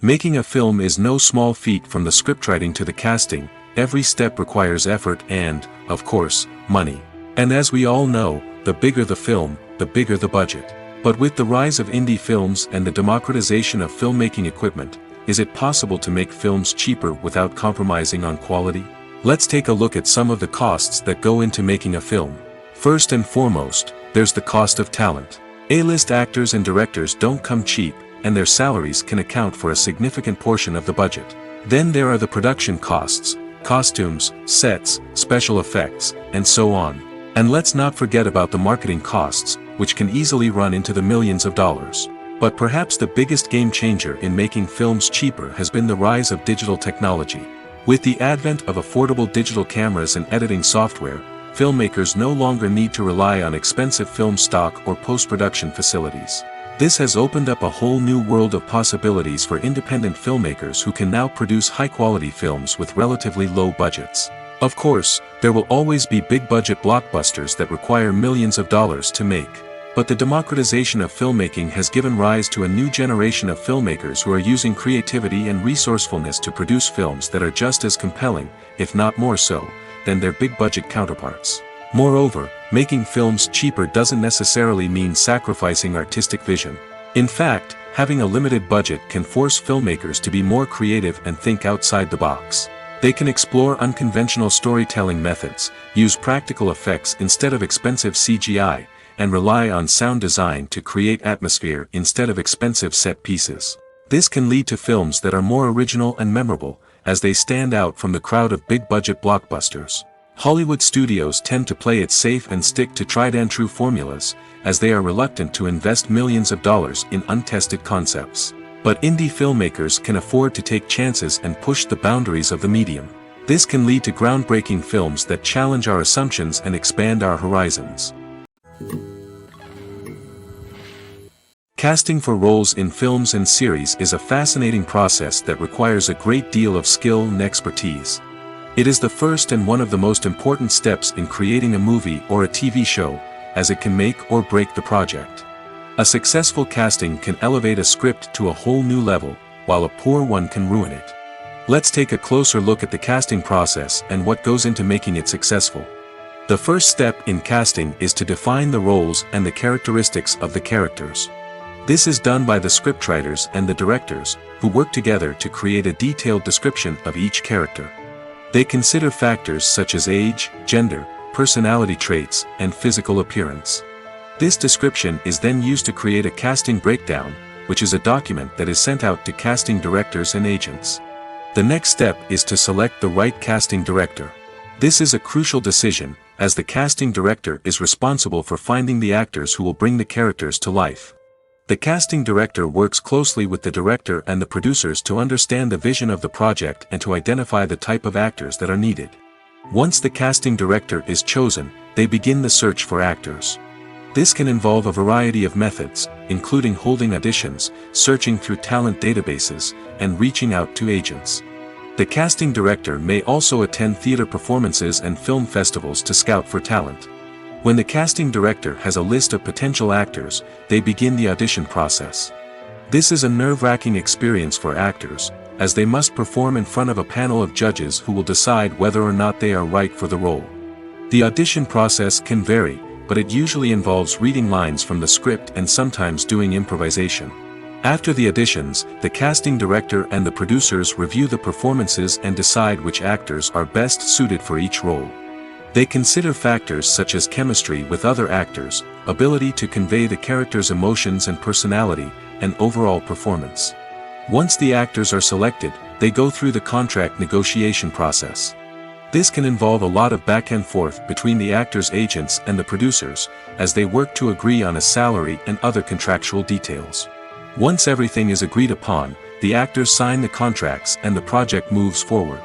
Making a film is no small feat. From the scriptwriting to the casting, every step requires effort and, of course, money. And as we all know, the bigger the film, the bigger the budget. But with the rise of indie films and the democratization of filmmaking equipment, is it possible to make films cheaper without compromising on quality? Let's take a look at some of the costs that go into making a film. First and foremost, there's the cost of talent. A-list actors and directors don't come cheap, and their salaries can account for a significant portion of the budget. Then there are the production costs, costumes, sets, special effects, and so on. And let's not forget about the marketing costs, which can easily run into the millions of dollars. But perhaps the biggest game changer in making films cheaper has been the rise of digital technology. With the advent of affordable digital cameras and editing software, filmmakers no longer need to rely on expensive film stock or post-production facilities. This has opened up a whole new world of possibilities for independent filmmakers who can now produce high-quality films with relatively low budgets. Of course, there will always be big-budget blockbusters that require millions of dollars to make. But the democratization of filmmaking has given rise to a new generation of filmmakers who are using creativity and resourcefulness to produce films that are just as compelling, if not more so, than their big-budget counterparts. Moreover, making films cheaper doesn't necessarily mean sacrificing artistic vision. In fact, having a limited budget can force filmmakers to be more creative and think outside the box. They can explore unconventional storytelling methods, use practical effects instead of expensive CGI, and rely on sound design to create atmosphere instead of expensive set pieces. This can lead to films that are more original and memorable, as they stand out from the crowd of big-budget blockbusters. Hollywood studios tend to play it safe and stick to tried-and-true formulas, as they are reluctant to invest millions of dollars in untested concepts. But indie filmmakers can afford to take chances and push the boundaries of the medium. This can lead to groundbreaking films that challenge our assumptions and expand our horizons. Casting for roles in films and series is a fascinating process that requires a great deal of skill and expertise. It is the first and one of the most important steps in creating a movie or a TV show, as it can make or break the project. A successful casting can elevate a script to a whole new level, while a poor one can ruin it. Let's take a closer look at the casting process and what goes into making it successful. The first step in casting is to define the roles and the characteristics of the characters. This is done by the scriptwriters and the directors, who work together to create a detailed description of each character. They consider factors such as age, gender, personality traits, and physical appearance. This description is then used to create a casting breakdown, which is a document that is sent out to casting directors and agents. The next step is to select the right casting director. This is a crucial decision, as the casting director is responsible for finding the actors who will bring the characters to life. The casting director works closely with the director and the producers to understand the vision of the project and to identify the type of actors that are needed. Once the casting director is chosen, they begin the search for actors. This can involve a variety of methods, including holding auditions, searching through talent databases, and reaching out to agents. The casting director may also attend theater performances and film festivals to scout for talent. When the casting director has a list of potential actors, they begin the audition process. This is a nerve-wracking experience for actors, as they must perform in front of a panel of judges who will decide whether or not they are right for the role. The audition process can vary, but it usually involves reading lines from the script and sometimes doing improvisation. After the auditions, the casting director and the producers review the performances and decide which actors are best suited for each role. They consider factors such as chemistry with other actors, ability to convey the character's emotions and personality, and overall performance. Once the actors are selected, they go through the contract negotiation process. This can involve a lot of back and forth between the actors' agents and the producers, as they work to agree on a salary and other contractual details. Once everything is agreed upon, the actors sign the contracts and the project moves forward.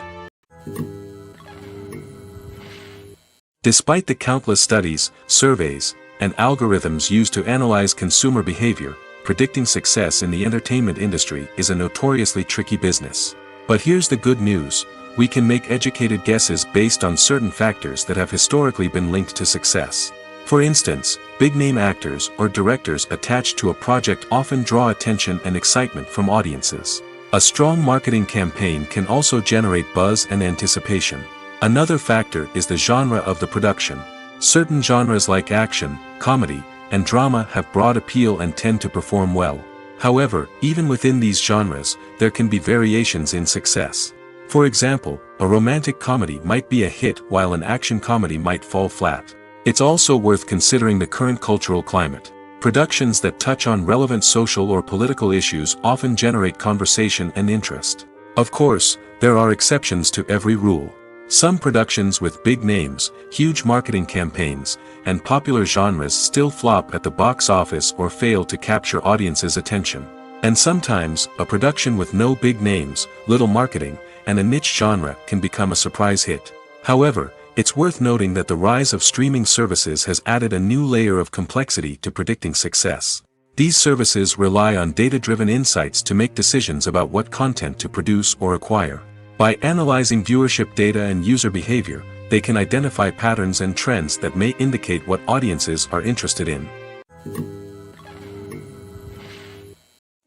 Despite the countless studies, surveys, and algorithms used to analyze consumer behavior, predicting success in the entertainment industry is a notoriously tricky business. But here's the good news: we can make educated guesses based on certain factors that have historically been linked to success. For instance, big-name actors or directors attached to a project often draw attention and excitement from audiences. A strong marketing campaign can also generate buzz and anticipation. Another factor is the genre of the production. Certain genres like action, comedy, and drama have broad appeal and tend to perform well. However, even within these genres, there can be variations in success. For example, a romantic comedy might be a hit while an action comedy might fall flat. It's also worth considering the current cultural climate. Productions that touch on relevant social or political issues often generate conversation and interest. Of course, there are exceptions to every rule. Some productions with big names, huge marketing campaigns, and popular genres still flop at the box office or fail to capture audiences' attention. And sometimes, a production with no big names, little marketing, and a niche genre can become a surprise hit. However, it's worth noting that the rise of streaming services has added a new layer of complexity to predicting success. These services rely on data-driven insights to make decisions about what content to produce or acquire. By analyzing viewership data and user behavior, they can identify patterns and trends that may indicate what audiences are interested in.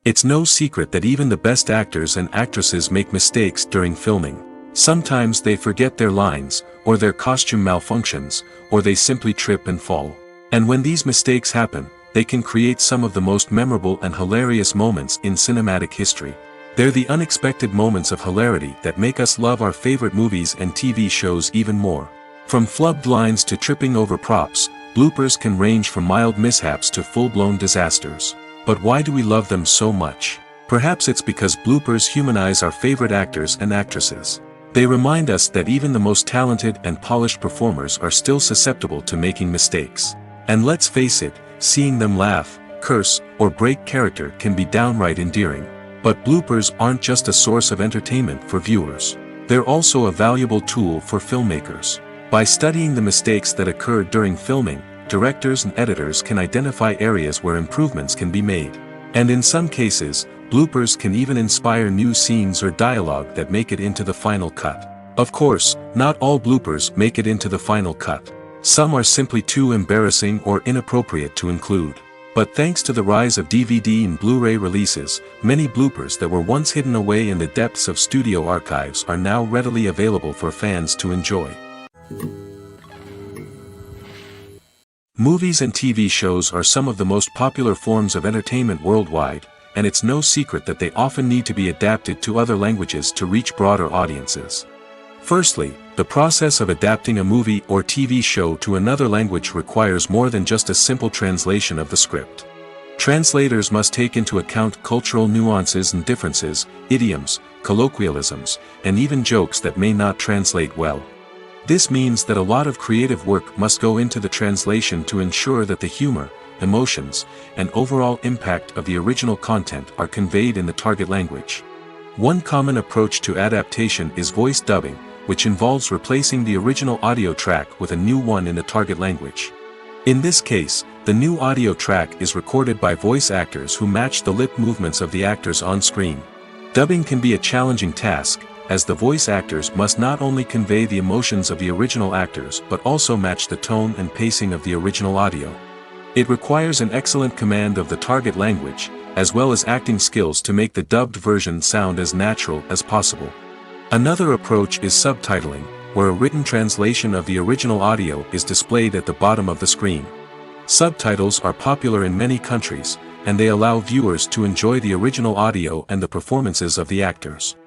It's no secret that even the best actors and actresses make mistakes during filming. Sometimes they forget their lines, or their costume malfunctions, or they simply trip and fall. And when these mistakes happen, they can create some of the most memorable and hilarious moments in cinematic history. They're the unexpected moments of hilarity that make us love our favorite movies and TV shows even more. From flubbed lines to tripping over props, bloopers can range from mild mishaps to full-blown disasters. But why do we love them so much? Perhaps it's because bloopers humanize our favorite actors and actresses. They remind us that even the most talented and polished performers are still susceptible to making mistakes. And let's face it, seeing them laugh, curse, or break character can be downright endearing. But bloopers aren't just a source of entertainment for viewers. They're also a valuable tool for filmmakers. By studying the mistakes that occurred during filming, directors and editors can identify areas where improvements can be made. And in some cases, bloopers can even inspire new scenes or dialogue that make it into the final cut. Of course, not all bloopers make it into the final cut. Some are simply too embarrassing or inappropriate to include. But thanks to the rise of DVD and Blu-ray releases, many bloopers that were once hidden away in the depths of studio archives are now readily available for fans to enjoy. Movies and TV shows are some of the most popular forms of entertainment worldwide, and it's no secret that they often need to be adapted to other languages to reach broader audiences. Firstly, the process of adapting a movie or TV show to another language requires more than just a simple translation of the script. Translators must take into account cultural nuances and differences, idioms, colloquialisms, and even jokes that may not translate well. This means that a lot of creative work must go into the translation to ensure that the humor, emotions, and overall impact of the original content are conveyed in the target language. One common approach to adaptation is voice dubbing, which involves replacing the original audio track with a new one in the target language. In this case, the new audio track is recorded by voice actors who match the lip movements of the actors on screen. Dubbing can be a challenging task, as the voice actors must not only convey the emotions of the original actors but also match the tone and pacing of the original audio. It requires an excellent command of the target language, as well as acting skills to make the dubbed version sound as natural as possible. Another approach is subtitling, where a written translation of the original audio is displayed at the bottom of the screen. Subtitles are popular in many countries, and they allow viewers to enjoy the original audio and the performances of the actors.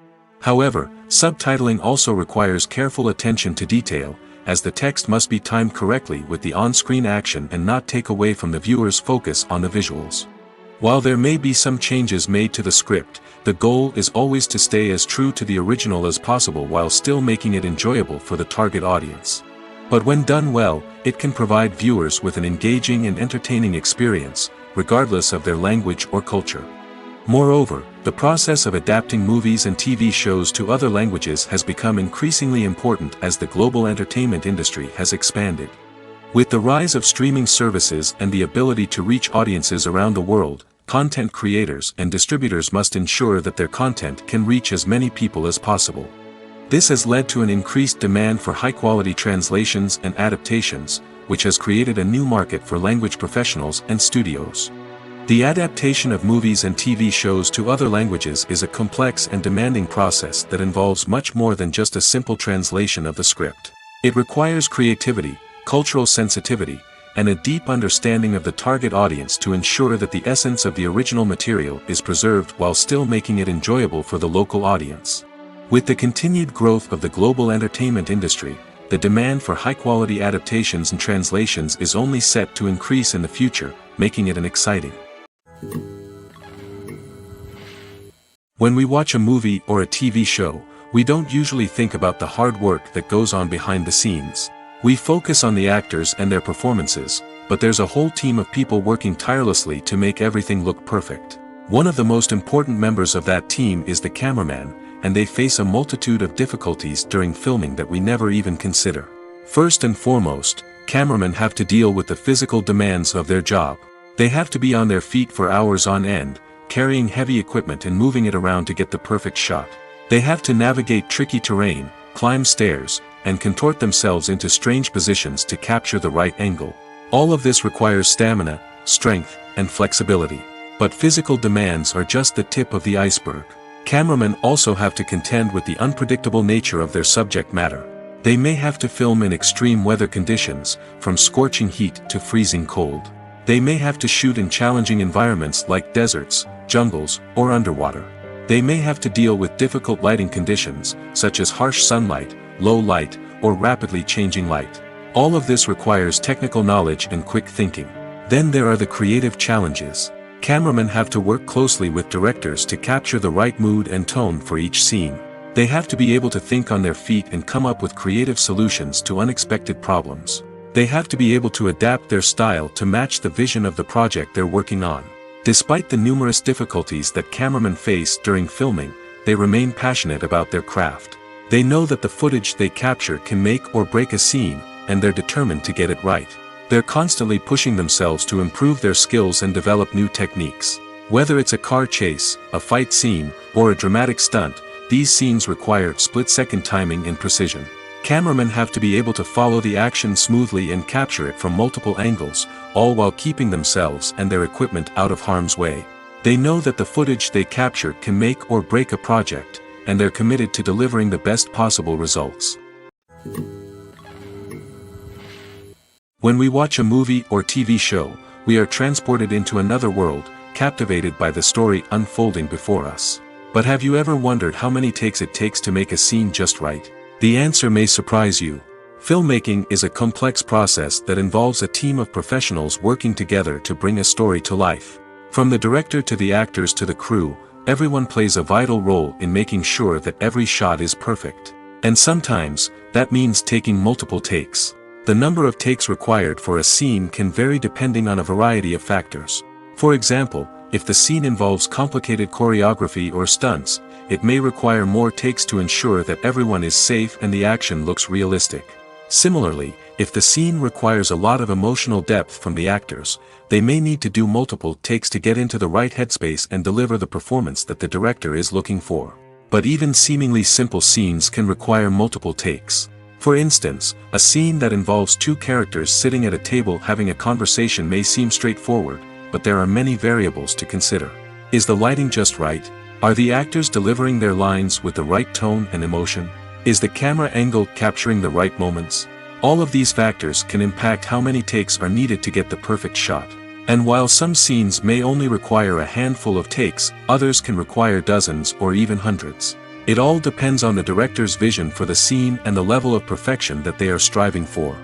However, subtitling also requires careful attention to detail, as the text must be timed correctly with the on-screen action and not take away from the viewer's focus on the visuals. While there may be some changes made to the script, the goal is always to stay as true to the original as possible while still making it enjoyable for the target audience. But when done well, it can provide viewers with an engaging and entertaining experience, regardless of their language or culture. Moreover, the process of adapting movies and TV shows to other languages has become increasingly important as the global entertainment industry has expanded. With the rise of streaming services and the ability to reach audiences around the world, content creators and distributors must ensure that their content can reach as many people as possible. This has led to an increased demand for high-quality translations and adaptations, which has created a new market for language professionals and studios. The adaptation of movies and TV shows to other languages is a complex and demanding process that involves much more than just a simple translation of the script. It requires creativity, cultural sensitivity, and a deep understanding of the target audience to ensure that the essence of the original material is preserved while still making it enjoyable for the local audience. With the continued growth of the global entertainment industry, the demand for high-quality adaptations and translations is only set to increase in the future, making it an exciting. When we watch a movie or a TV show, we don't usually think about the hard work that goes on behind the scenes. We focus on the actors and their performances, but there's a whole team of people working tirelessly to make everything look perfect. One of the most important members of that team is the cameraman, and they face a multitude of difficulties during filming that we never even consider. First and foremost, cameramen have to deal with the physical demands of their job. They have to be on their feet for hours on end, carrying heavy equipment and moving it around to get the perfect shot. They have to navigate tricky terrain, climb stairs, and contort themselves into strange positions to capture the right angle. All of this requires stamina, strength, and flexibility. But physical demands are just the tip of the iceberg. Cameramen also have to contend with the unpredictable nature of their subject matter. They may have to film in extreme weather conditions, from scorching heat to freezing cold. They may have to shoot in challenging environments like deserts, jungles, or underwater. They may have to deal with difficult lighting conditions, such as harsh sunlight, low light, or rapidly changing light. All of this requires technical knowledge and quick thinking. Then there are the creative challenges. Cameramen have to work closely with directors to capture the right mood and tone for each scene. They have to be able to think on their feet and come up with creative solutions to unexpected problems. They have to be able to adapt their style to match the vision of the project they're working on. Despite the numerous difficulties that cameramen face during filming, they remain passionate about their craft. They know that the footage they capture can make or break a scene, and they're determined to get it right. They're constantly pushing themselves to improve their skills and develop new techniques. Whether it's a car chase, a fight scene, or a dramatic stunt, these scenes require split-second timing and precision. Cameramen have to be able to follow the action smoothly and capture it from multiple angles, all while keeping themselves and their equipment out of harm's way. They know that the footage they capture can make or break a project, and they're committed to delivering the best possible results. When we watch a movie or TV show, we are transported into another world, captivated by the story unfolding before us. But have you ever wondered how many takes it takes to make a scene just right? The answer may surprise you. Filmmaking is a complex process that involves a team of professionals working together to bring a story to life. From the director to the actors to the crew, everyone plays a vital role in making sure that every shot is perfect. And sometimes, that means taking multiple takes. The number of takes required for a scene can vary depending on a variety of factors. For example, if the scene involves complicated choreography or stunts, it may require more takes to ensure that everyone is safe and the action looks realistic. Similarly, if the scene requires a lot of emotional depth from the actors, they may need to do multiple takes to get into the right headspace and deliver the performance that the director is looking for. But even seemingly simple scenes can require multiple takes. For instance, a scene that involves two characters sitting at a table having a conversation may seem straightforward, but there are many variables to consider. Is the lighting just right? Are the actors delivering their lines with the right tone and emotion? Is the camera angle capturing the right moments? All of these factors can impact how many takes are needed to get the perfect shot. And while some scenes may only require a handful of takes, others can require dozens or even hundreds. It all depends on the director's vision for the scene and the level of perfection that they are striving for.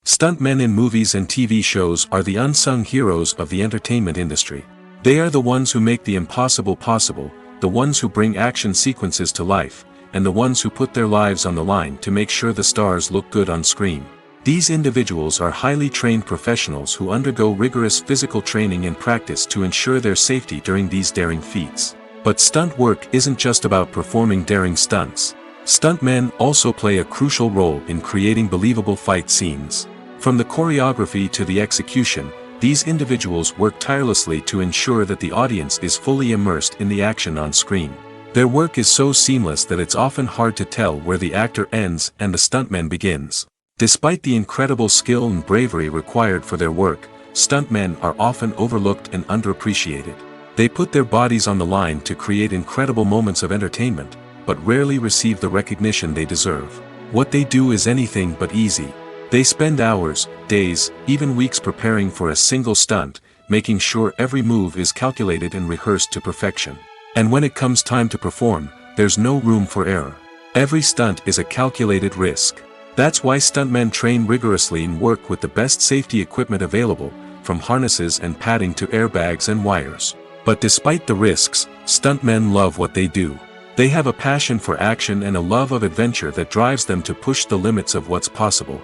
Stuntmen in movies and TV shows are the unsung heroes of the entertainment industry. They are the ones who make the impossible possible, the ones who bring action sequences to life, and the ones who put their lives on the line to make sure the stars look good on screen. These individuals are highly trained professionals who undergo rigorous physical training and practice to ensure their safety during these daring feats. But stunt work isn't just about performing daring stunts. Stuntmen also play a crucial role in creating believable fight scenes. From the choreography to the execution, these individuals work tirelessly to ensure that the audience is fully immersed in the action on screen. Their work is so seamless that it's often hard to tell where the actor ends and the stuntman begins. Despite the incredible skill and bravery required for their work, stuntmen are often overlooked and underappreciated. They put their bodies on the line to create incredible moments of entertainment, but rarely receive the recognition they deserve. What they do is anything but easy. They spend hours, days, even weeks preparing for a single stunt, making sure every move is calculated and rehearsed to perfection. And when it comes time to perform, there's no room for error. Every stunt is a calculated risk. That's why stuntmen train rigorously and work with the best safety equipment available, from harnesses and padding to airbags and wires. But despite the risks, stuntmen love what they do. They have a passion for action and a love of adventure that drives them to push the limits of what's possible.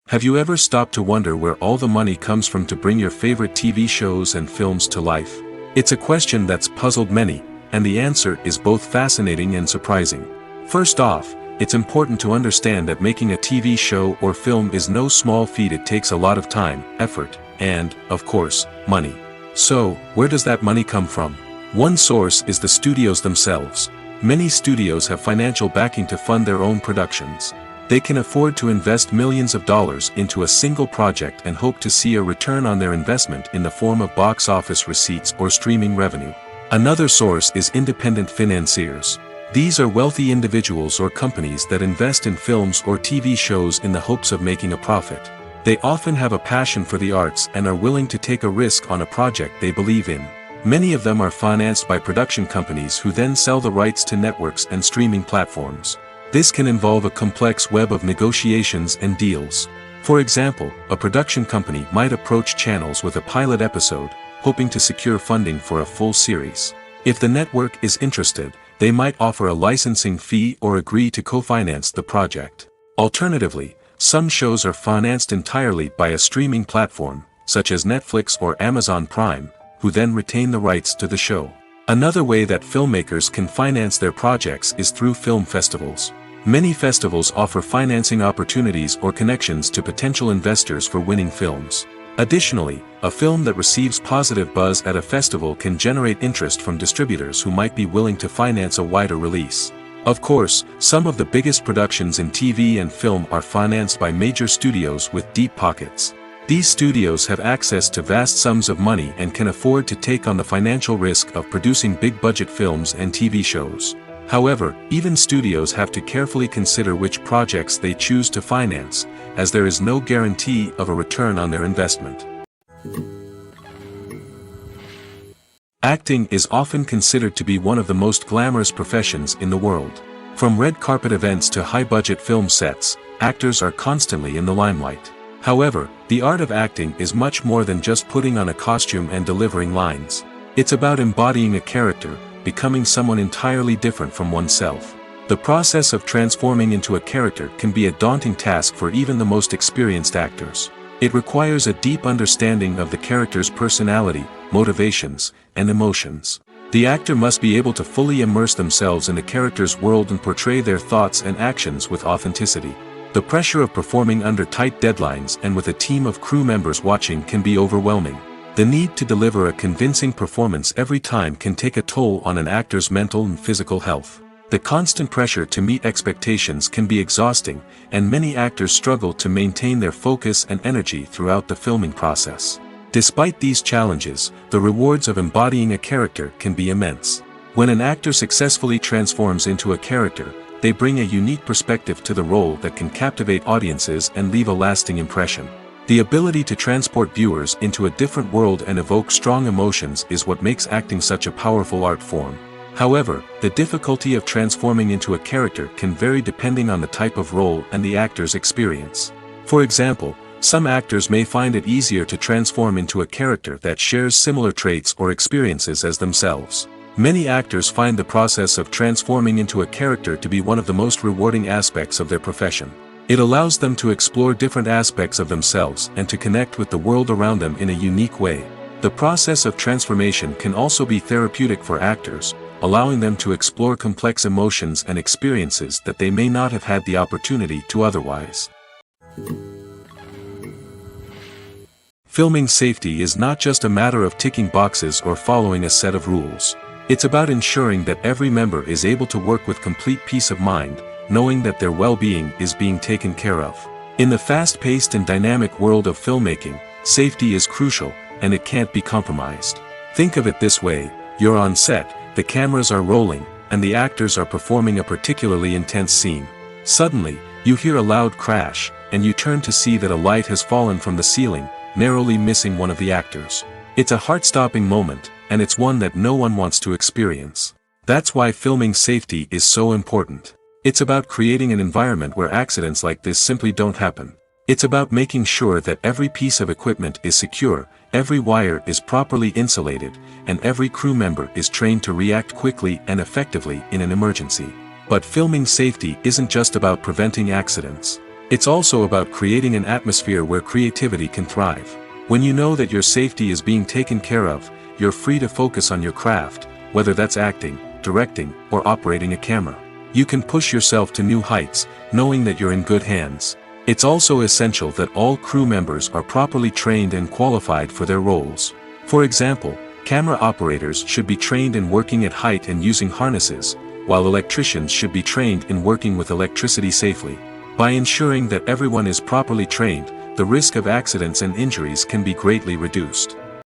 Have you ever stopped to wonder where all the money comes from to bring your favorite TV shows and films to life? It's a question that's puzzled many, and the answer is both fascinating and surprising. First off, it's important to understand that making a TV show or film is no small feat. It takes a lot of time, effort, and, of course, money. So, where does that money come from? One source is the studios themselves. Many studios have financial backing to fund their own productions. They can afford to invest millions of dollars into a single project and hope to see a return on their investment in the form of box office receipts or streaming revenue. Another source is independent financiers. These are wealthy individuals or companies that invest in films or TV shows in the hopes of making a profit. They often have a passion for the arts and are willing to take a risk on a project they believe in. Many of them are financed by production companies who then sell the rights to networks and streaming platforms. This can involve a complex web of negotiations and deals. For example, a production company might approach channels with a pilot episode, hoping to secure funding for a full series. If the network is interested, they might offer a licensing fee or agree to co-finance the project. Alternatively, some shows are financed entirely by a streaming platform, such as Netflix or Amazon Prime, who then retain the rights to the show. Another way that filmmakers can finance their projects is through film festivals. Many festivals offer financing opportunities or connections to potential investors for winning films. Additionally, a film that receives positive buzz at a festival can generate interest from distributors who might be willing to finance a wider release. Of course, some of the biggest productions in TV and film are financed by major studios with deep pockets. These studios have access to vast sums of money and can afford to take on the financial risk of producing big-budget films and TV shows. However, even studios have to carefully consider which projects they choose to finance, as there is no guarantee of a return on their investment. Acting is often considered to be one of the most glamorous professions in the world. From red carpet events to high-budget film sets, actors are constantly in the limelight. However, the art of acting is much more than just putting on a costume and delivering lines. It's about embodying a character, becoming someone entirely different from oneself. The process of transforming into a character can be a daunting task for even the most experienced actors. It requires a deep understanding of the character's personality, motivations, and emotions. The actor must be able to fully immerse themselves in the character's world and portray their thoughts and actions with authenticity. The pressure of performing under tight deadlines and with a team of crew members watching can be overwhelming. The need to deliver a convincing performance every time can take a toll on an actor's mental and physical health. The constant pressure to meet expectations can be exhausting, and many actors struggle to maintain their focus and energy throughout the filming process. Despite these challenges, the rewards of embodying a character can be immense. When an actor successfully transforms into a character, they bring a unique perspective to the role that can captivate audiences and leave a lasting impression. The ability to transport viewers into a different world and evoke strong emotions is what makes acting such a powerful art form. However, the difficulty of transforming into a character can vary depending on the type of role and the actor's experience. For example, some actors may find it easier to transform into a character that shares similar traits or experiences as themselves. Many actors find the process of transforming into a character to be one of the most rewarding aspects of their profession. It allows them to explore different aspects of themselves and to connect with the world around them in a unique way. The process of transformation can also be therapeutic for actors, allowing them to explore complex emotions and experiences that they may not have had the opportunity to otherwise. Filming safety is not just a matter of ticking boxes or following a set of rules. It's about ensuring that every member is able to work with complete peace of mind, knowing that their well-being is being taken care of. In the fast-paced and dynamic world of filmmaking, safety is crucial, and it can't be compromised. Think of it this way: you're on set, the cameras are rolling, and the actors are performing a particularly intense scene. Suddenly, you hear a loud crash, and you turn to see that a light has fallen from the ceiling, narrowly missing one of the actors. It's a heart-stopping moment, and it's one that no one wants to experience. That's why filming safety is so important. It's about creating an environment where accidents like this simply don't happen. It's about making sure that every piece of equipment is secure, every wire is properly insulated, and every crew member is trained to react quickly and effectively in an emergency. But filming safety isn't just about preventing accidents. It's also about creating an atmosphere where creativity can thrive. When you know that your safety is being taken care of, you're free to focus on your craft, whether that's acting, directing, or operating a camera. You can push yourself to new heights, knowing that you're in good hands. It's also essential that all crew members are properly trained and qualified for their roles. For example, camera operators should be trained in working at height and using harnesses, while electricians should be trained in working with electricity safely. By ensuring that everyone is properly trained, the risk of accidents and injuries can be greatly reduced.